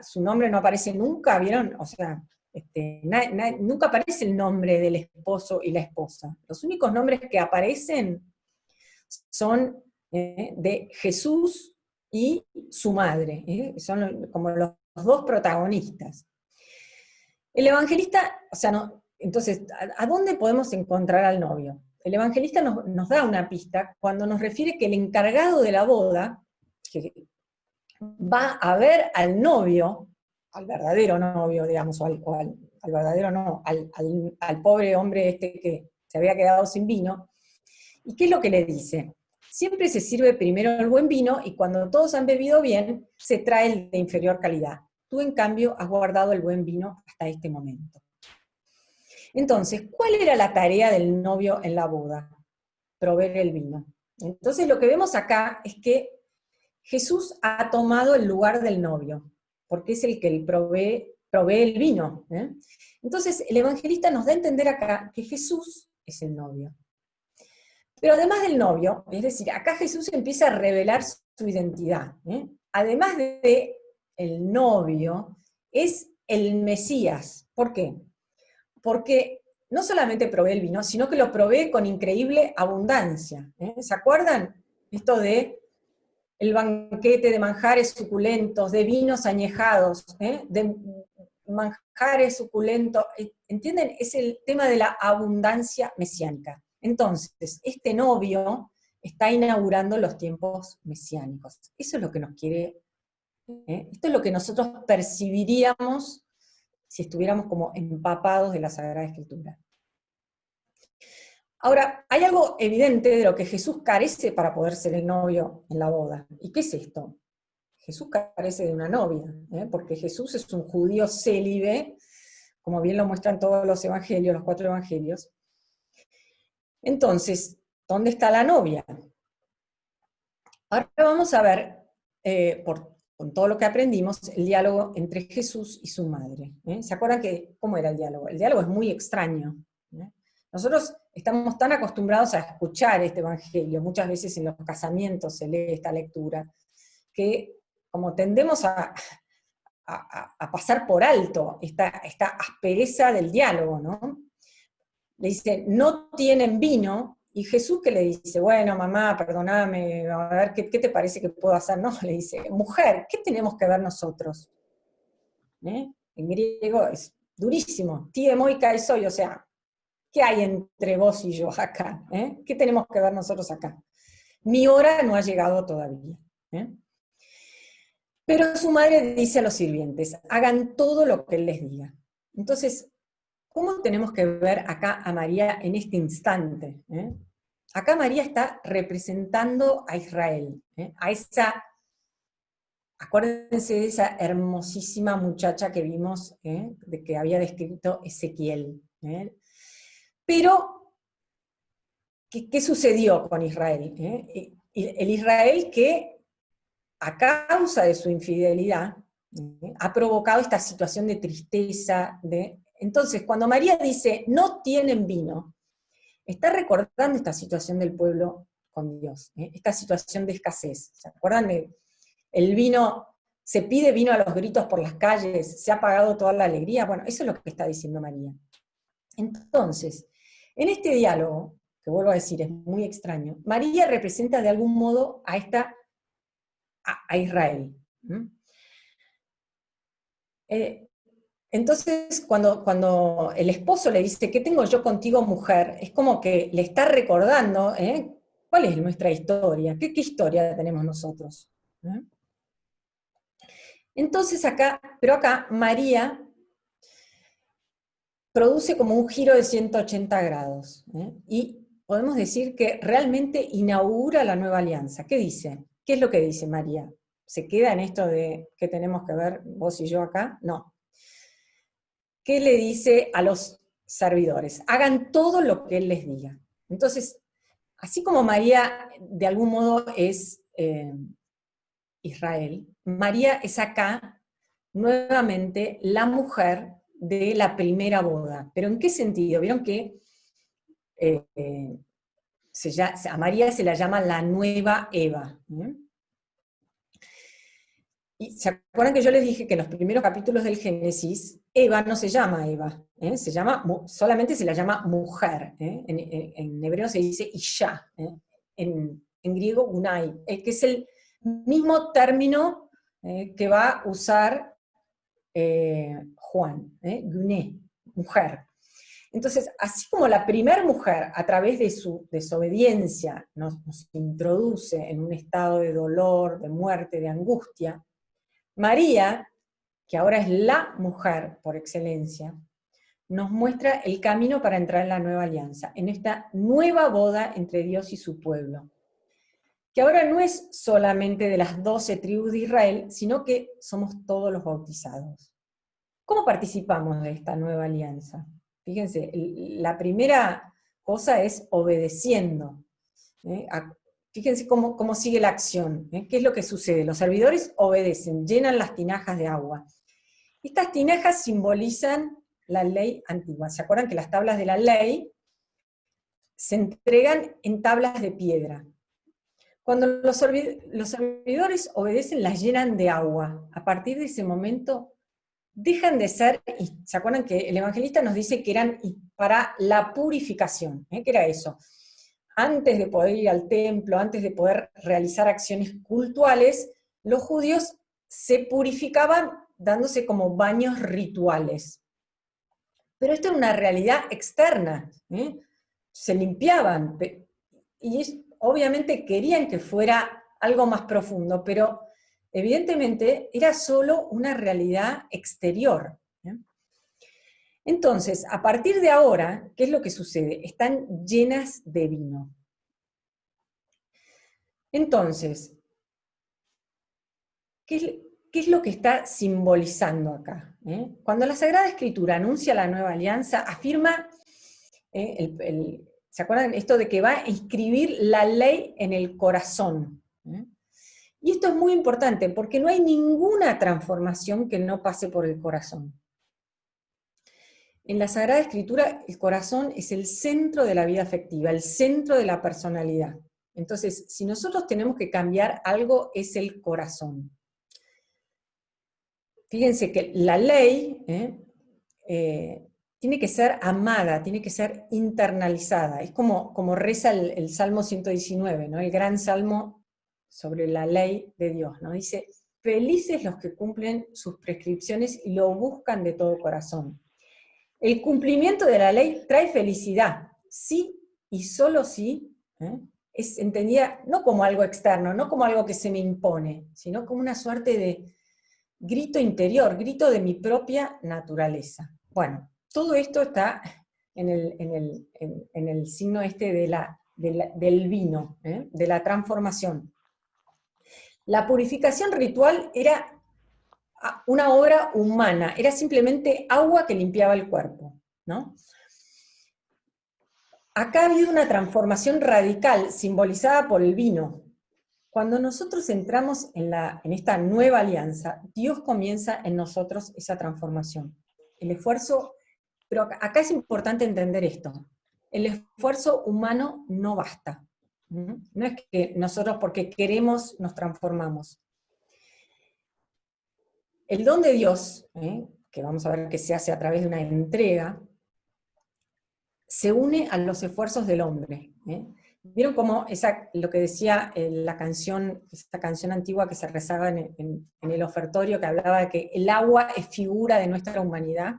su nombre no aparece nunca? ¿Vieron? O sea, nunca aparece el nombre del esposo y la esposa. Los únicos nombres que aparecen son de Jesús y su madre, son como los dos protagonistas. El evangelista, o sea, no, entonces, ¿a dónde podemos encontrar al novio? El evangelista nos da una pista cuando nos refiere que el encargado de la boda, que va a ver al novio, al verdadero novio, digamos, o al verdadero no, al pobre hombre que se había quedado sin vino, ¿y qué es lo que le dice? Siempre se sirve primero el buen vino y cuando todos han bebido bien, se trae el de inferior calidad. Tú, en cambio, has guardado el buen vino hasta este momento. Entonces, ¿cuál era la tarea del novio en la boda? Proveer el vino. Entonces, lo que vemos acá es que Jesús ha tomado el lugar del novio, porque es el que provee provee el vino. Entonces, el evangelista nos da a entender acá que Jesús es el novio. Pero además del novio, es decir, acá Jesús empieza a revelar su identidad. Además de el novio, es el Mesías. ¿Por qué? Porque no solamente provee el vino, sino que lo provee con increíble abundancia. ¿Se acuerdan? Esto de el banquete de manjares suculentos, de vinos añejados, de manjares suculentos, ¿entienden? Es el tema de la abundancia mesiánica. Entonces, este novio está inaugurando los tiempos mesiánicos. Eso es lo que nos quiere, esto es lo que nosotros percibiríamos si estuviéramos como empapados de la Sagrada Escritura. Ahora, hay algo evidente de lo que Jesús carece para poder ser el novio en la boda. ¿Y qué es esto? Jesús carece de una novia, porque Jesús es un judío célibe, como bien lo muestran todos los evangelios, los 4 evangelios. Entonces, ¿dónde está la novia? Ahora vamos a ver, con todo lo que aprendimos, el diálogo entre Jesús y su madre. ¿Se acuerdan cómo era el diálogo? El diálogo es muy extraño. Nosotros estamos tan acostumbrados a escuchar este evangelio, muchas veces en los casamientos se lee esta lectura, que como tendemos a pasar por alto esta aspereza del diálogo, ¿no? Le dice, no tienen vino, y Jesús que le dice, bueno, mamá, perdóname, a ver, ¿qué te parece que puedo hacer? No, le dice, mujer, ¿qué tenemos que ver nosotros? En griego es durísimo, tie moi kai soy, o sea, ¿qué hay entre vos y yo acá? ¿Qué tenemos que ver nosotros acá? Mi hora no ha llegado todavía. Pero su madre dice a los sirvientes, hagan todo lo que él les diga. Entonces, ¿cómo tenemos que ver acá a María en este instante? Acá María está representando a Israel, a esa, acuérdense de esa hermosísima muchacha que vimos, de que había descrito Ezequiel. Pero, ¿qué sucedió con Israel? El Israel que, a causa de su infidelidad, ha provocado esta situación de tristeza. Entonces, cuando María dice, no tienen vino, está recordando esta situación del pueblo con Dios, esta situación de escasez. ¿Se acuerdan de el vino? Se pide vino a los gritos por las calles, se ha pagado toda la alegría. Bueno, eso es lo que está diciendo María. Entonces, en este diálogo, que vuelvo a decir, es muy extraño, María representa de algún modo a Israel. Entonces, cuando el esposo le dice, ¿qué tengo yo contigo, mujer? Es como que le está recordando, ¿cuál es nuestra historia? ¿Qué historia tenemos nosotros? Entonces acá María produce como un giro de 180 grados, y podemos decir que realmente inaugura la nueva alianza. ¿Qué dice? ¿Qué es lo que dice María? ¿Se queda en esto de qué tenemos que ver vos y yo acá? No. ¿Qué le dice a los servidores? Hagan todo lo que él les diga. Entonces, así como María de algún modo es Israel, María es acá nuevamente la mujer de la primera boda. ¿Pero en qué sentido? Vieron que a María se la llama la nueva Eva. Y ¿se acuerdan que yo les dije que en los primeros capítulos del Génesis, Eva no se llama Eva, solamente se la llama mujer, en hebreo se dice Isha, en griego Unai, que es el mismo término que va a usar Juan, Guné, mujer. Entonces, así como la primer mujer, a través de su desobediencia, nos introduce en un estado de dolor, de muerte, de angustia, María, que ahora es la mujer por excelencia, nos muestra el camino para entrar en la nueva alianza, en esta nueva boda entre Dios y su pueblo, que ahora no es solamente de las 12 tribus de Israel, sino que somos todos los bautizados. ¿Cómo participamos de esta nueva alianza? Fíjense, la primera cosa es obedeciendo. Fíjense cómo sigue la acción. ¿Qué es lo que sucede? Los servidores obedecen, llenan las tinajas de agua. Estas tinajas simbolizan la ley antigua. ¿Se acuerdan que las tablas de la ley se entregan en tablas de piedra? Cuando los servidores obedecen, las llenan de agua. A partir de ese momento, dejan de ser, y se acuerdan que el evangelista nos dice que eran para la purificación, ¿eh? ¿Qué era eso? Antes de poder ir al templo, antes de poder realizar acciones cultuales, los judíos se purificaban dándose como baños rituales. Pero esto era una realidad externa, ¿eh? Se limpiaban, y obviamente querían que fuera algo más profundo, pero evidentemente era solo una realidad exterior. ¿Eh? Entonces, a partir de ahora, ¿qué es lo que sucede? Están llenas de vino. Entonces, ¿qué es lo que está simbolizando acá? Cuando la Sagrada Escritura anuncia la nueva alianza, afirma, ¿se acuerdan esto de que va a inscribir la ley en el corazón? Y esto es muy importante, porque no hay ninguna transformación que no pase por el corazón. En la Sagrada Escritura, el corazón es el centro de la vida afectiva, el centro de la personalidad. Entonces, si nosotros tenemos que cambiar algo, es el corazón. Fíjense que la ley tiene que ser amada, tiene que ser internalizada. Es como reza el Salmo 119, ¿no? El gran salmo sobre la ley de Dios, ¿no? Dice, felices los que cumplen sus prescripciones y lo buscan de todo corazón. El cumplimiento de la ley trae felicidad, sí y solo sí, es entendida no como algo externo, no como algo que se me impone, sino como una suerte de grito interior, grito de mi propia naturaleza. Bueno, todo esto está en el signo este del vino, de la transformación. La purificación ritual era una obra humana, era simplemente agua que limpiaba el cuerpo, ¿no? Acá ha habido una transformación radical, simbolizada por el vino. Cuando nosotros entramos en esta nueva alianza, Dios comienza en nosotros esa transformación. El esfuerzo, pero acá es importante entender esto, el esfuerzo humano no basta. No es que nosotros porque queremos nos transformamos. El don de Dios, que vamos a ver que se hace a través de una entrega, se une a los esfuerzos del hombre. ¿Vieron cómo lo que decía esta canción antigua que se rezaba en el ofertorio, que hablaba de que el agua es figura de nuestra humanidad?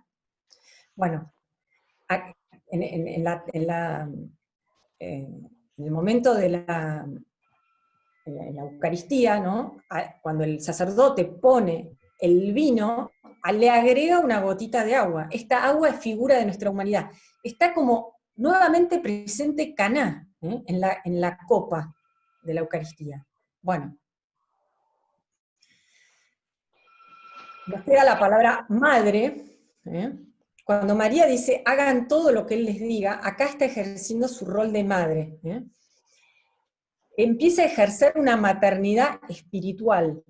Bueno, en el momento de la Eucaristía, ¿no? Cuando el sacerdote pone el vino, le agrega una gotita de agua. Esta agua es figura de nuestra humanidad. Está como nuevamente presente Caná, en la copa de la Eucaristía. Bueno. Nos queda la palabra madre. Cuando María dice, hagan todo lo que Él les diga, acá está ejerciendo su rol de madre. Empieza a ejercer una maternidad espiritual,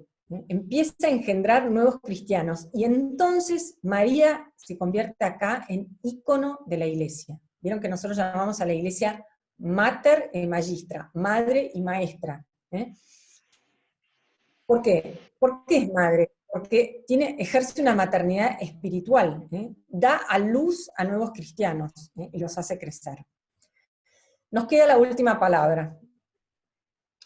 empieza a engendrar nuevos cristianos, y entonces María se convierte acá en ícono de la iglesia. Vieron que nosotros llamamos a la iglesia mater e magistra, madre y maestra. ¿Por qué? ¿Por qué es madre? Porque ejerce una maternidad espiritual, da a luz a nuevos cristianos, y los hace crecer. Nos queda la última palabra,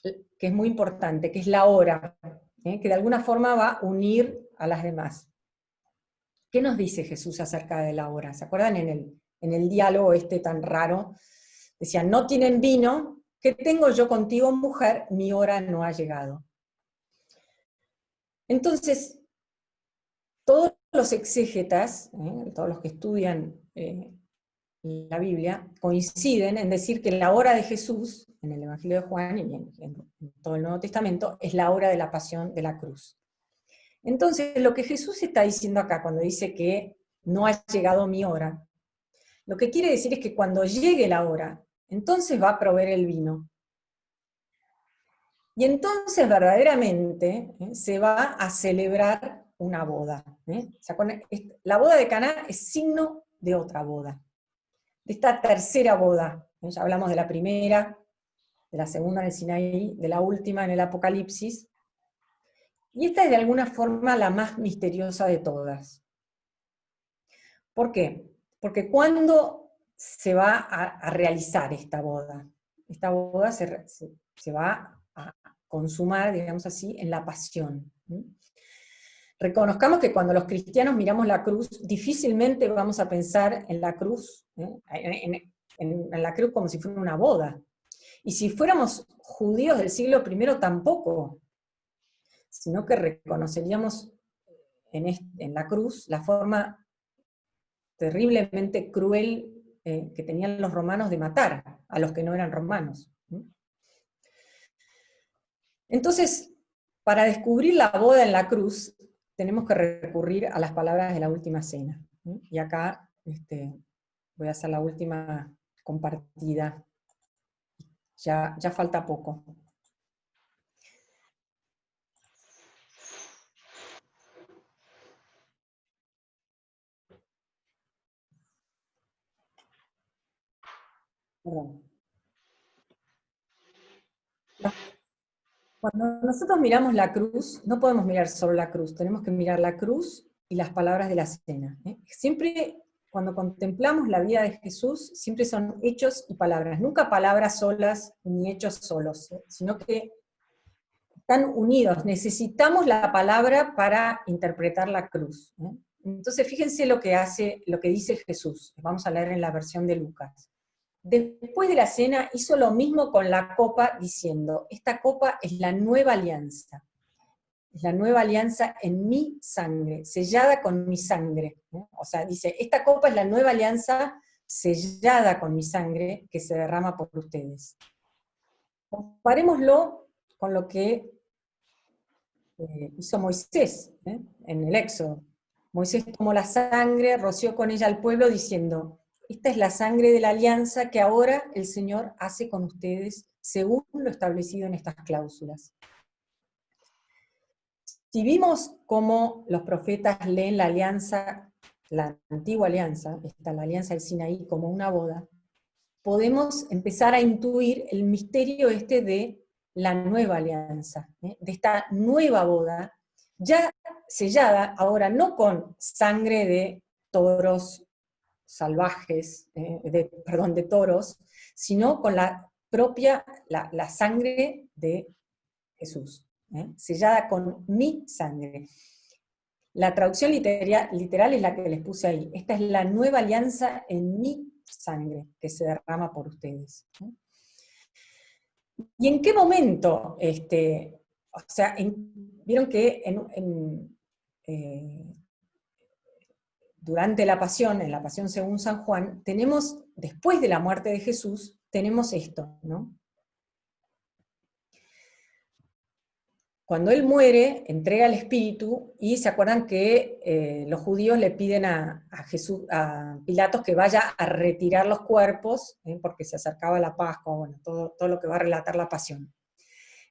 que es muy importante, que es la hora, que de alguna forma va a unir a las demás. ¿Qué nos dice Jesús acerca de la hora? ¿Se acuerdan en el diálogo este tan raro? Decía, no tienen vino, ¿qué tengo yo contigo, mujer? Mi hora no ha llegado. Entonces, todos los exégetas, todos los que estudian la Biblia, coinciden en decir que la hora de Jesús, en el Evangelio de Juan y en todo el Nuevo Testamento, es la hora de la pasión de la cruz. Entonces, lo que Jesús está diciendo acá, cuando dice que no ha llegado mi hora, lo que quiere decir es que cuando llegue la hora, entonces va a proveer el vino. Y entonces verdaderamente se va a celebrar una boda. ¿Se acuerdan? La boda de Caná es signo de otra boda, de esta tercera boda. Ya hablamos de la primera, de la segunda en el Sinaí, de la última en el Apocalipsis, y esta es de alguna forma la más misteriosa de todas. ¿Por qué? Porque ¿cuándo se va a realizar esta boda? Esta boda se va a consumar, digamos así, en la pasión. Reconozcamos que cuando los cristianos miramos la cruz, difícilmente vamos a pensar en la cruz, en la cruz como si fuera una boda. Y si fuéramos judíos del siglo I tampoco, sino que reconoceríamos en la cruz la forma terriblemente cruel que tenían los romanos de matar a los que no eran romanos. Entonces, para descubrir la boda en la cruz, tenemos que recurrir a las palabras de la última cena. Y acá voy a hacer la última compartida. Ya falta poco. Perdón. Cuando nosotros miramos la cruz, no podemos mirar solo la cruz, tenemos que mirar la cruz y las palabras de la cena. Siempre, cuando contemplamos la vida de Jesús, siempre son hechos y palabras, nunca palabras solas ni hechos solos, sino que están unidos. Necesitamos la palabra para interpretar la cruz. Entonces, fíjense lo que dice Jesús. Vamos a leer en la versión de Lucas. Después de la cena hizo lo mismo con la copa, diciendo, esta copa es la nueva alianza. Es la nueva alianza en mi sangre, sellada con mi sangre. O sea, dice, esta copa es la nueva alianza sellada con mi sangre que se derrama por ustedes. Comparémoslo con lo que hizo Moisés en el Éxodo. Moisés tomó la sangre, roció con ella al pueblo diciendo, esta es la sangre de la alianza que ahora el Señor hace con ustedes según lo establecido en estas cláusulas. Si vimos cómo los profetas leen la alianza, la antigua alianza, la alianza del Sinaí como una boda, podemos empezar a intuir el misterio de la nueva alianza, de esta nueva boda, ya sellada ahora no con sangre de toros salvajes, de toros, sino con la propia, la sangre de Jesús, sellada con mi sangre. La traducción literal es la que les puse ahí. Esta es la nueva alianza en mi sangre que se derrama por ustedes. ¿Y en qué momento? O sea, vieron que durante la pasión, en la pasión según San Juan, tenemos, después de la muerte de Jesús, tenemos esto, ¿no? Cuando él muere, entrega el espíritu, y se acuerdan que los judíos le piden a Pilatos que vaya a retirar los cuerpos, porque se acercaba la Pascua, bueno, todo lo que va a relatar la pasión.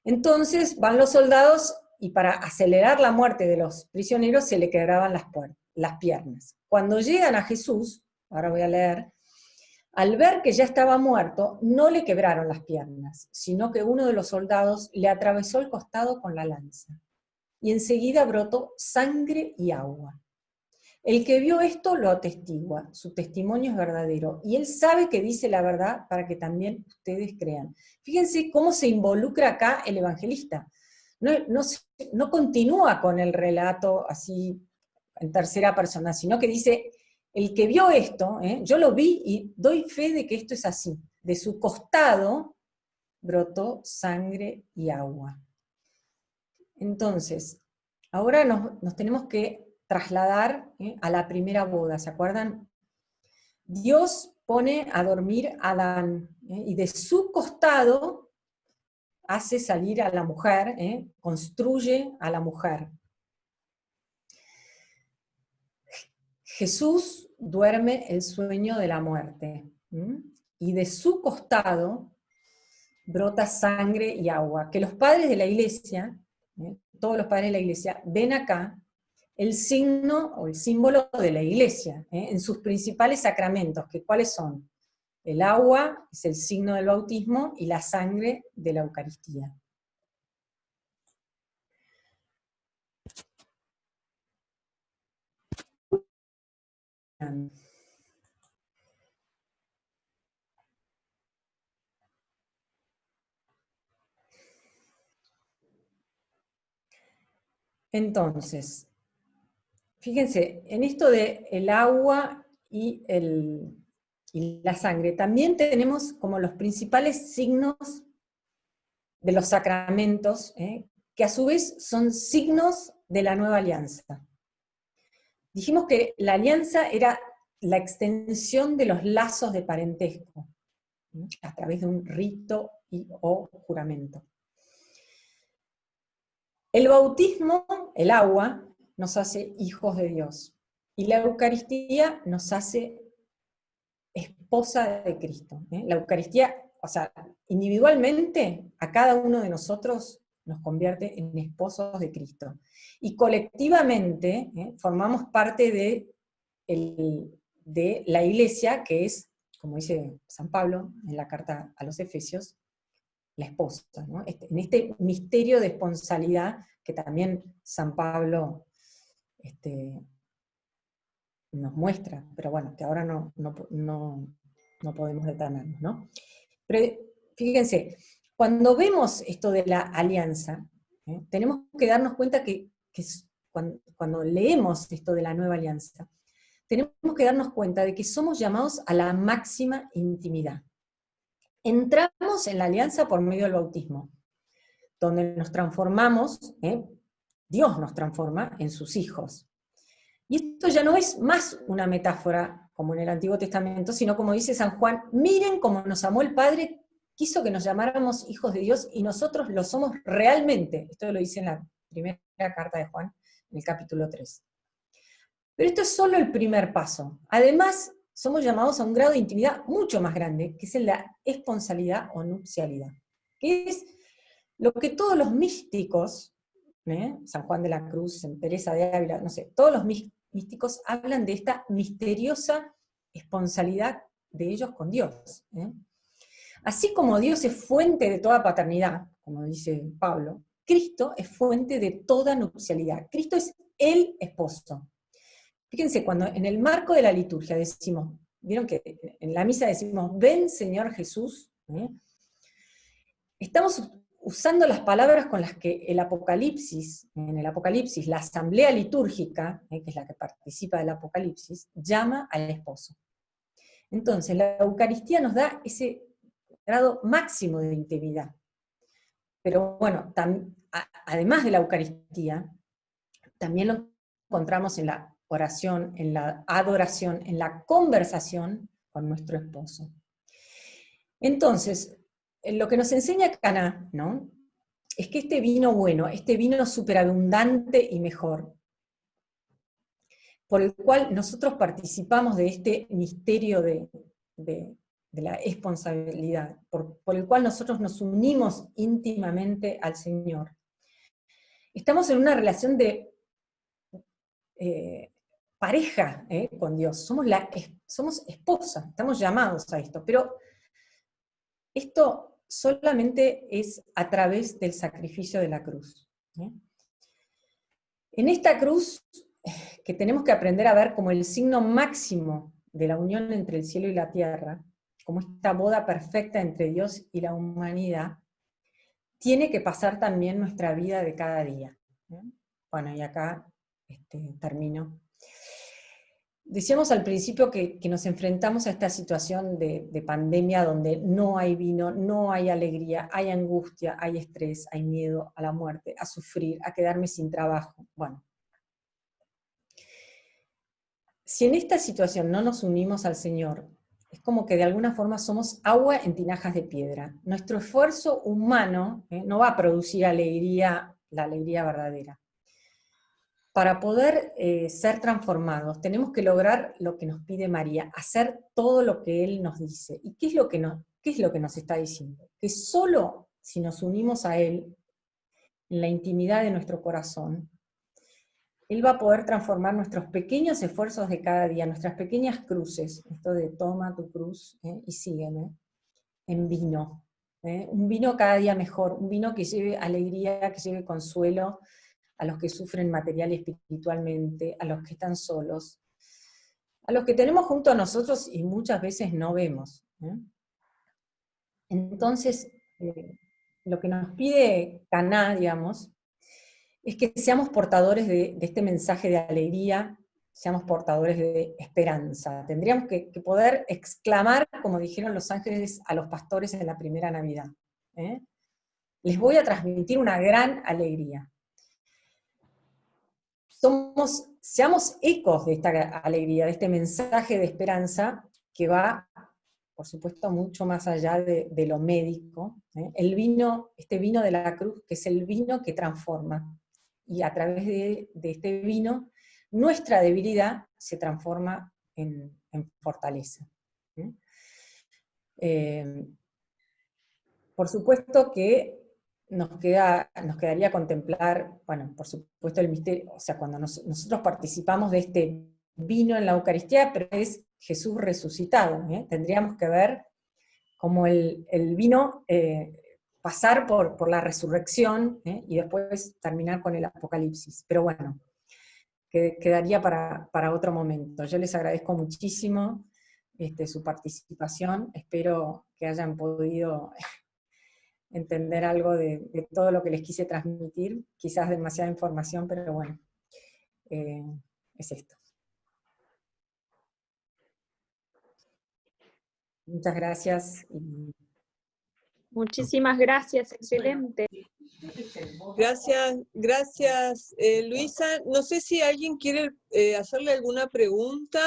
Entonces van los soldados, y para acelerar la muerte de los prisioneros se le quebraban las piernas. Cuando llegan a Jesús, ahora voy a leer, al ver que ya estaba muerto, no le quebraron las piernas, sino que uno de los soldados le atravesó el costado con la lanza, y enseguida brotó sangre y agua. El que vio esto lo atestigua, su testimonio es verdadero, y él sabe que dice la verdad para que también ustedes crean. Fíjense cómo se involucra acá el evangelista. No continúa con el relato así en tercera persona, sino que dice, el que vio esto, yo lo vi y doy fe de que esto es así. De su costado brotó sangre y agua. Entonces, ahora nos tenemos que trasladar a la primera boda, ¿se acuerdan? Dios pone a dormir a Adán, y de su costado hace salir a la mujer, construye a la mujer. Jesús duerme el sueño de la muerte, y de su costado brota sangre y agua, que los padres de la iglesia, todos los padres de la iglesia, ven acá el signo o el símbolo de la iglesia, en sus principales sacramentos, que ¿cuáles son? El agua es el signo del bautismo y la sangre de la Eucaristía. Entonces, fíjense, en esto de el agua y la sangre, también tenemos como los principales signos de los sacramentos, que a su vez son signos de la nueva alianza. Dijimos que la alianza era la extensión de los lazos de parentesco, a través de un rito o juramento. El bautismo, el agua, nos hace hijos de Dios, y la Eucaristía nos hace esposa de Cristo. La Eucaristía, o sea, individualmente, a cada uno de nosotros nos convierte en esposos de Cristo. Y colectivamente formamos parte de la Iglesia, que es, como dice San Pablo en la carta a los Efesios, la esposa, ¿no? En este misterio de esponsalidad que también San Pablo nos muestra, pero bueno, que ahora no podemos detenernos, ¿no? Pero fíjense, cuando vemos esto de la alianza, tenemos que darnos cuenta que cuando leemos esto de la nueva alianza, tenemos que darnos cuenta de que somos llamados a la máxima intimidad. Entramos en la alianza por medio del bautismo, donde nos transformamos, Dios nos transforma en sus hijos. Y esto ya no es más una metáfora, como en el Antiguo Testamento, sino como dice San Juan, miren cómo nos amó el Padre, quiso que nos llamáramos hijos de Dios, y nosotros lo somos realmente. Esto lo dice en la primera carta de Juan, en el capítulo 3. Pero esto es solo el primer paso. Además, somos llamados a un grado de intimidad mucho más grande, que es la esponsalidad o nupcialidad, que es lo que todos los místicos, San Juan de la Cruz, San Teresa de Ávila, no sé, todos los místicos hablan de esta misteriosa esponsalidad de ellos con Dios. Así como Dios es fuente de toda paternidad, como dice Pablo, Cristo es fuente de toda nupcialidad. Cristo es el esposo. Fíjense, cuando en el marco de la liturgia decimos, vieron que en la misa decimos, ven Señor Jesús, estamos usando las palabras con las que en el Apocalipsis, la asamblea litúrgica, que es la que participa del Apocalipsis, llama al esposo. Entonces, la Eucaristía nos da ese grado máximo de intimidad. Pero bueno, además de la Eucaristía, también lo encontramos en la oración, en la adoración, en la conversación con nuestro esposo. Entonces, lo que nos enseña Caná, ¿no?, es que este vino bueno, este vino superabundante y mejor, por el cual nosotros participamos de este misterio de la esponsabilidad, por el cual nosotros nos unimos íntimamente al Señor. Estamos en una relación de pareja con Dios, somos esposa, estamos llamados a esto, pero esto solamente es a través del sacrificio de la cruz. En esta cruz, que tenemos que aprender a ver como el signo máximo de la unión entre el cielo y la tierra, como esta boda perfecta entre Dios y la humanidad, tiene que pasar también nuestra vida de cada día. Bueno, y acá termino. Decíamos al principio que nos enfrentamos a esta situación de pandemia donde no hay vino, no hay alegría, hay angustia, hay estrés, hay miedo a la muerte, a sufrir, a quedarme sin trabajo. Bueno, si en esta situación no nos unimos al Señor, es como que de alguna forma somos agua en tinajas de piedra. Nuestro esfuerzo humano no va a producir la alegría verdadera. Para poder ser transformados, tenemos que lograr lo que nos pide María, hacer todo lo que Él nos dice. ¿Y qué es lo que nos está diciendo? Que solo si nos unimos a Él, en la intimidad de nuestro corazón, Él va a poder transformar nuestros pequeños esfuerzos de cada día, nuestras pequeñas cruces, esto de toma tu cruz y sígueme, en vino. Un vino cada día mejor, un vino que lleve alegría, que lleve consuelo a los que sufren material y espiritualmente, a los que están solos, a los que tenemos junto a nosotros y muchas veces no vemos. Entonces, lo que nos pide Caná, digamos, es que seamos portadores de este mensaje de alegría, seamos portadores de esperanza. Tendríamos que poder exclamar, como dijeron los ángeles a los pastores en la primera Navidad. Les voy a transmitir una gran alegría. Seamos ecos de esta alegría, de este mensaje de esperanza que va, por supuesto, mucho más allá de lo médico. El vino, este vino de la cruz, que es el vino que transforma. Y a través de este vino, nuestra debilidad se transforma en fortaleza. Por supuesto que nos quedaría contemplar, bueno, por supuesto el misterio, o sea, cuando nosotros participamos de este vino en la Eucaristía, pero es Jesús resucitado, tendríamos que ver como el vino pasar por la resurrección y después terminar con el Apocalipsis. Pero bueno, quedaría para otro momento. Yo les agradezco muchísimo su participación, espero que hayan podido entender algo de todo lo que les quise transmitir, quizás demasiada información, pero bueno, es esto. Muchas gracias. Muchísimas gracias, excelente. Gracias, Luisa. No sé si alguien quiere hacerle alguna pregunta.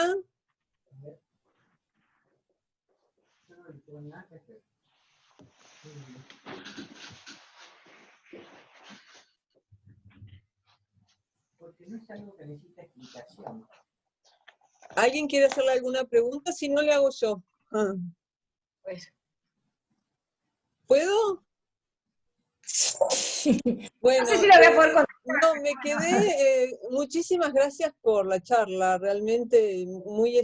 Porque no es algo que necesita explicación. ¿Alguien quiere hacerle alguna pregunta? Si no, le hago yo. Pues. ¿Puedo? Bueno, no sé si lo voy a poder contestar. No, me quedé, muchísimas gracias por la charla, realmente muy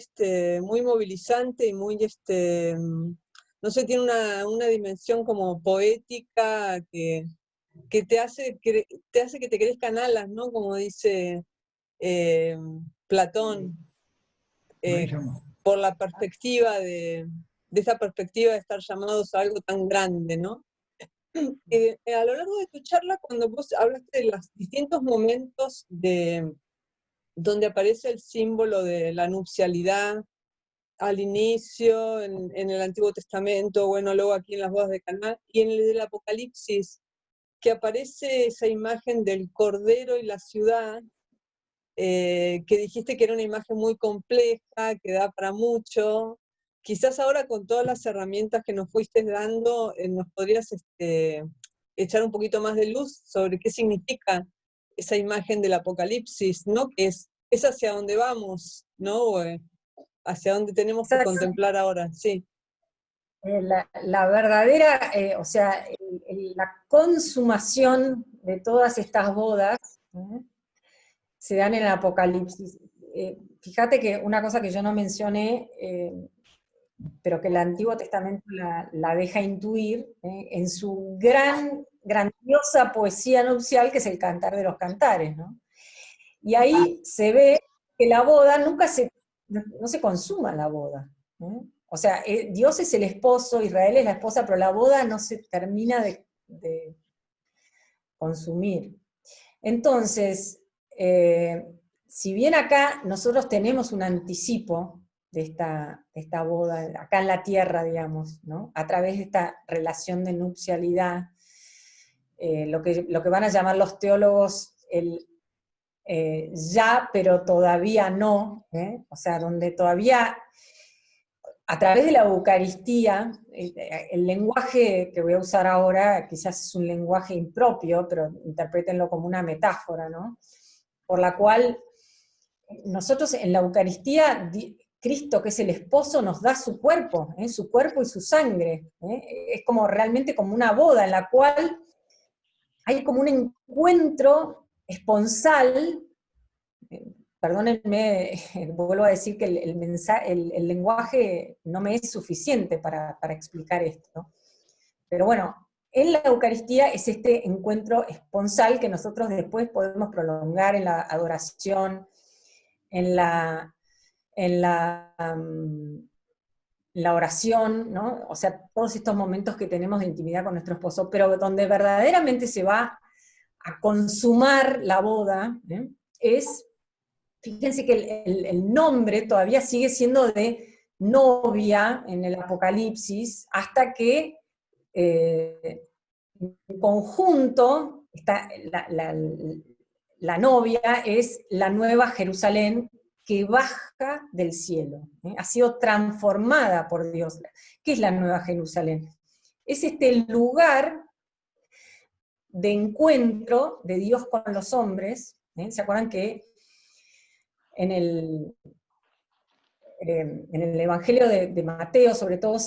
movilizante y muy, no sé, tiene una dimensión como poética que te hace que te crezcan alas, ¿no? Como dice Platón, por la perspectiva de esa perspectiva de estar llamados a algo tan grande, ¿no? A lo largo de tu charla, cuando vos hablaste de los distintos momentos donde aparece el símbolo de la nupcialidad, al inicio, en el Antiguo Testamento, bueno, luego aquí en las bodas de Caná, y en el del Apocalipsis, que aparece esa imagen del Cordero y la ciudad, que dijiste que era una imagen muy compleja, que da para mucho. Quizás ahora con todas las herramientas que nos fuiste dando, nos podrías echar un poquito más de luz sobre qué significa esa imagen del Apocalipsis, ¿no? Que es hacia dónde vamos, ¿no? Hacia dónde tenemos que contemplar ahora, sí. La verdadera, o sea, la consumación de todas estas bodas se dan en el Apocalipsis. Fíjate que una cosa que yo no mencioné, pero que el Antiguo Testamento la deja intuir, en su grandiosa poesía nupcial, que es el Cantar de los Cantares, ¿no? Y ahí se ve que la boda no se consuma la boda. O sea, Dios es el esposo, Israel es la esposa, pero la boda no se termina de consumir. Entonces, si bien acá nosotros tenemos un anticipo de esta boda, acá en la tierra, digamos, ¿no? A través de esta relación de nupcialidad, lo que van a llamar los teólogos el ya, pero todavía no, o sea, donde todavía, a través de la Eucaristía, el lenguaje que voy a usar ahora quizás es un lenguaje impropio, pero interprétenlo como una metáfora, ¿no? Por la cual nosotros en la Eucaristía, Cristo, que es el esposo, nos da su cuerpo y su sangre. Es como realmente como una boda en la cual hay como un encuentro esponsal perdónenme, vuelvo a decir que el lenguaje no me es suficiente para explicar esto, ¿no? Pero bueno, en la Eucaristía es este encuentro esponsal que nosotros después podemos prolongar en la adoración, en la oración, ¿no? O sea, todos estos momentos que tenemos de intimidad con nuestro esposo, pero donde verdaderamente se va a consumar la boda, es, fíjense que el nombre todavía sigue siendo de novia en el Apocalipsis, hasta que en conjunto la novia es la nueva Jerusalén que baja del cielo, ha sido transformada por Dios. ¿Qué es la nueva Jerusalén? Es este lugar de encuentro de Dios con los hombres. ¿Se acuerdan que en el Evangelio de Mateo, sobre todo,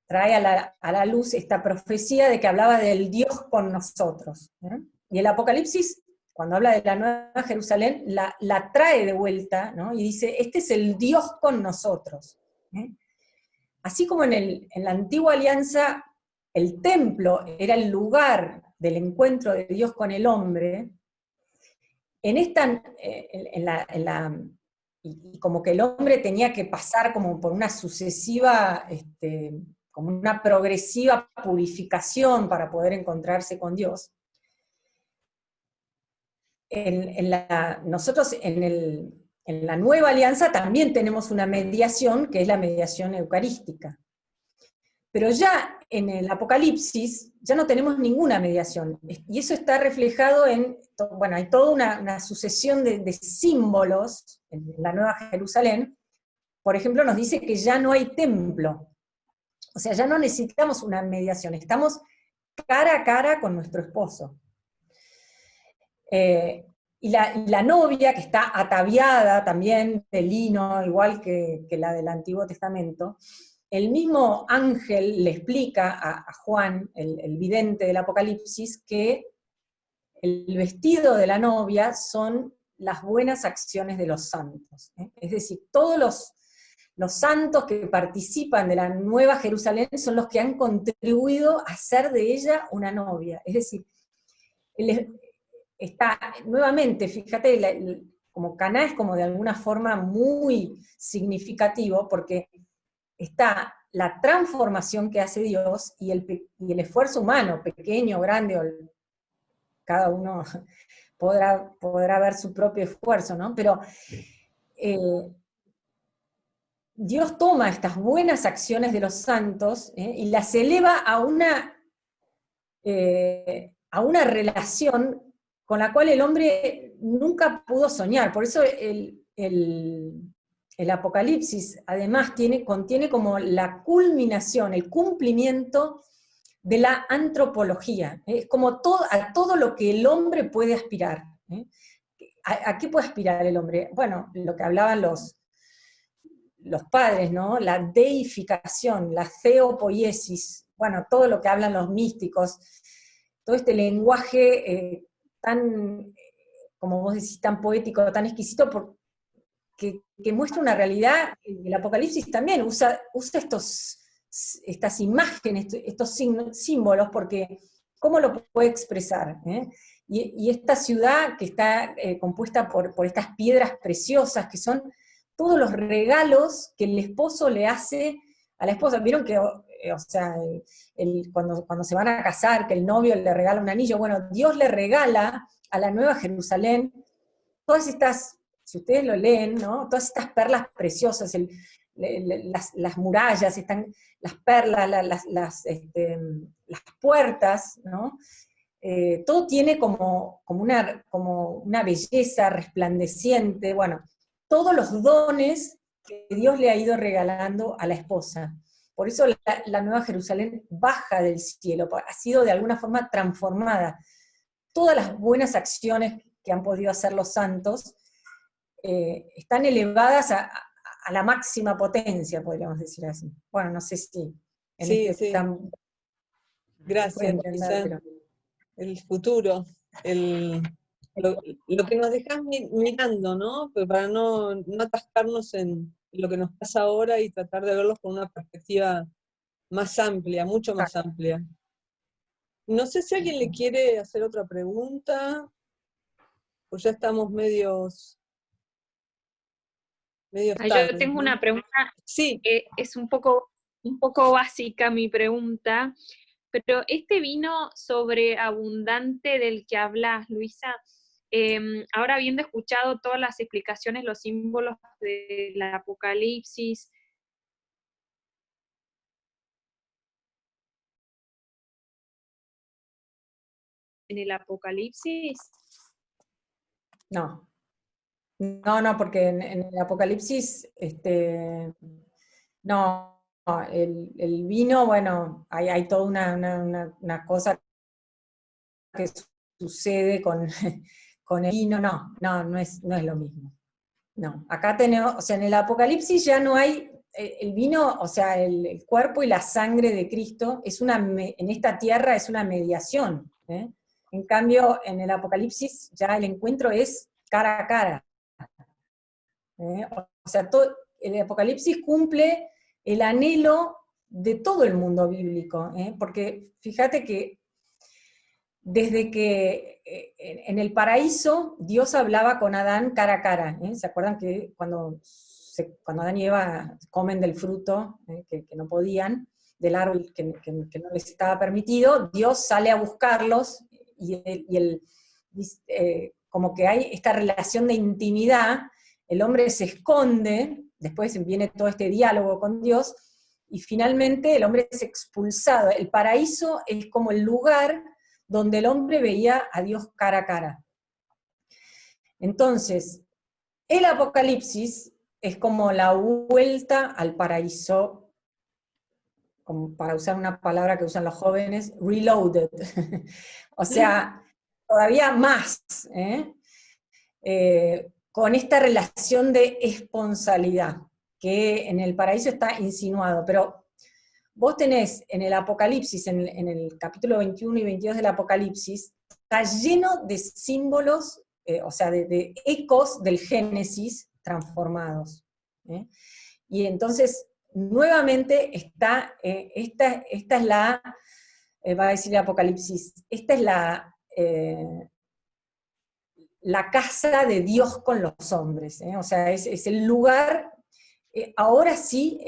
trae a la luz esta profecía de que hablaba del Dios con nosotros? Y el Apocalipsis, cuando habla de la Nueva Jerusalén, la trae de vuelta, ¿no? Y dice, este es el Dios con nosotros. Así como en la antigua alianza el templo era el lugar del encuentro de Dios con el hombre, y como que el hombre tenía que pasar como por una sucesiva, como una progresiva purificación para poder encontrarse con Dios. Nosotros en la nueva alianza también tenemos una mediación, que es la mediación eucarística. Pero ya en el Apocalipsis ya no tenemos ninguna mediación, y eso está reflejado bueno, hay toda una sucesión de símbolos en la Nueva Jerusalén. Por ejemplo, nos dice que ya no hay templo, o sea, ya no necesitamos una mediación, estamos cara a cara con nuestro esposo. Y la novia, que está ataviada también de lino, igual que la del Antiguo Testamento, el mismo ángel le explica a Juan, el vidente del Apocalipsis, que el vestido de la novia son las buenas acciones de los santos. Es decir, todos los santos que participan de la Nueva Jerusalén son los que han contribuido a hacer de ella una novia. Es decir, está nuevamente, fíjate, como Caná es como de alguna forma muy significativo, porque está la transformación que hace Dios y el esfuerzo humano, pequeño, grande, cada uno podrá ver su propio esfuerzo, ¿no? Pero Dios toma estas buenas acciones de los santos y las eleva a una relación con la cual el hombre nunca pudo soñar. Por eso el Apocalipsis además contiene como la culminación, el cumplimiento de la antropología. Es como a todo lo que el hombre puede aspirar. ¿A qué puede aspirar el hombre? Bueno, lo que hablaban los padres, ¿no? La deificación, la theopoiesis, bueno, todo lo que hablan los místicos, todo este lenguaje tan, como vos decís, tan poético, tan exquisito, que muestra una realidad. El Apocalipsis también usa estas imágenes, estos símbolos, porque ¿cómo lo puede expresar? Y esta ciudad que está compuesta por estas piedras preciosas, que son todos los regalos que el esposo le hace a la esposa. Vieron que, o sea, cuando se van a casar, que el novio le regala un anillo, bueno, Dios le regala a la Nueva Jerusalén todas estas, si ustedes lo leen, ¿no? Todas estas perlas preciosas, las murallas, las perlas, las puertas, ¿no? Todo tiene como una belleza resplandeciente, bueno, todos los dones que Dios le ha ido regalando a la esposa. Por eso la Nueva Jerusalén baja del cielo, ha sido de alguna forma transformada. Todas las buenas acciones que han podido hacer los santos están elevadas a la máxima potencia, podríamos decir así. Bueno, no sé si en Sí, este sí. tan... Gracias, entender, Luisa. pero... El futuro, lo que nos dejás mirando, ¿no? Pero para no atascarnos en lo que nos pasa ahora y tratar de verlos con una perspectiva más amplia, mucho más amplia. No sé si alguien le quiere hacer otra pregunta, pues ya estamos medios Yo tarde, tengo ¿no? una pregunta, Sí, es un poco básica mi pregunta, pero este vino sobreabundante del que hablas, Luisa, ahora habiendo escuchado todas las explicaciones, los símbolos del Apocalipsis, en el Apocalipsis, No, no, porque en el Apocalipsis, no, el vino, bueno, hay toda una cosa que sucede con, con el vino, no es lo mismo. No, acá tenemos, o sea, en el Apocalipsis ya no hay, el vino, o sea, el cuerpo y la sangre de Cristo en esta tierra es una mediación. En cambio, en el Apocalipsis ya el encuentro es cara a cara. O sea, el Apocalipsis cumple el anhelo de todo el mundo bíblico, porque fíjate que desde que en el paraíso Dios hablaba con Adán cara a cara. ¿Se acuerdan que cuando Adán y Eva comen del fruto, que no podían, del árbol que no les estaba permitido, Dios sale a buscarlos como que hay esta relación de intimidad, el hombre se esconde, después viene todo este diálogo con Dios, y finalmente el hombre es expulsado. El paraíso es como el lugar donde el hombre veía a Dios cara a cara. Entonces, el Apocalipsis es como la vuelta al paraíso, como para usar una palabra que usan los jóvenes, reloaded. O sea, todavía más, con esta relación de esponsalidad, que en el paraíso está insinuado, pero vos tenés en el Apocalipsis, en el capítulo 21 y 22 del Apocalipsis, está lleno de símbolos, o sea, de ecos del Génesis transformados. Y entonces, nuevamente está, esta es la, va a decir el Apocalipsis, esta es la casa de Dios con los hombres, o sea, es el lugar, ahora sí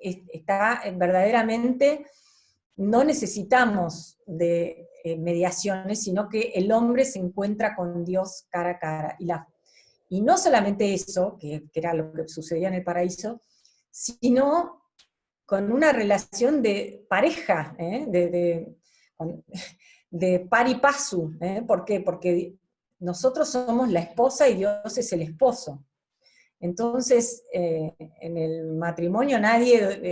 está verdaderamente, no necesitamos de mediaciones, sino que el hombre se encuentra con Dios cara a cara. Y no solamente eso, que era lo que sucedía en el paraíso, sino con una relación de pareja, de par y paso. ¿Por qué? Porque nosotros somos la esposa y Dios es el esposo. Entonces, en el matrimonio nadie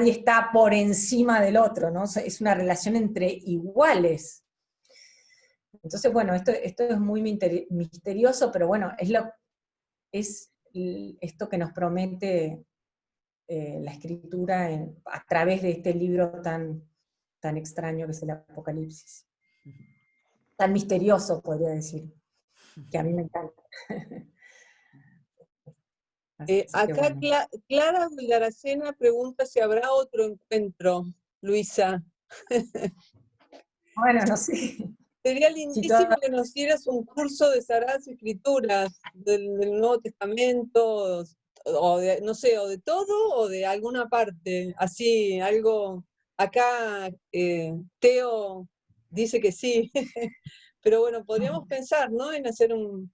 está por encima del otro, ¿no? Es una relación entre iguales. Entonces, bueno, esto es muy misterioso, pero bueno, es esto que nos promete la escritura a través de este libro tan extraño que es el Apocalipsis. Tan misterioso, podría decir, que a mí me encanta. Acá bueno. Clara de Aracena pregunta si habrá otro encuentro, Luisa. Bueno, no sé. Sería lindísimo que nos dieras un curso de Sagradas Escrituras, del Nuevo Testamento, o de, no sé, o de todo, o de alguna parte, así, algo. Acá Teo dice que sí, pero bueno, podríamos pensar, ¿no?, en hacer un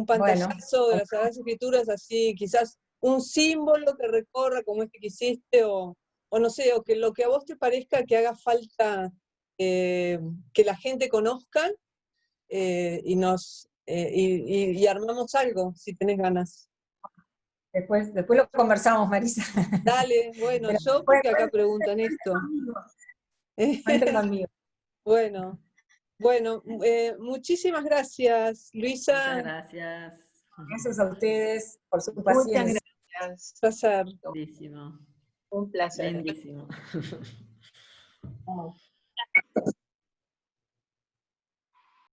pantallazo de las Sagradas Escrituras, así, quizás un símbolo que recorra como este que hiciste, o no sé, o que lo que a vos te parezca que haga falta que la gente conozca, y armamos algo, si tenés ganas. Después lo conversamos, Marisa. Dale, bueno, Pero yo porque acá preguntan esto. Entre amigos. Bueno, muchísimas gracias, Luisa. Muchas gracias. Gracias a ustedes por su muchas paciencia. gracias. Placer. Lindísimo. Un placer. Lindísimo.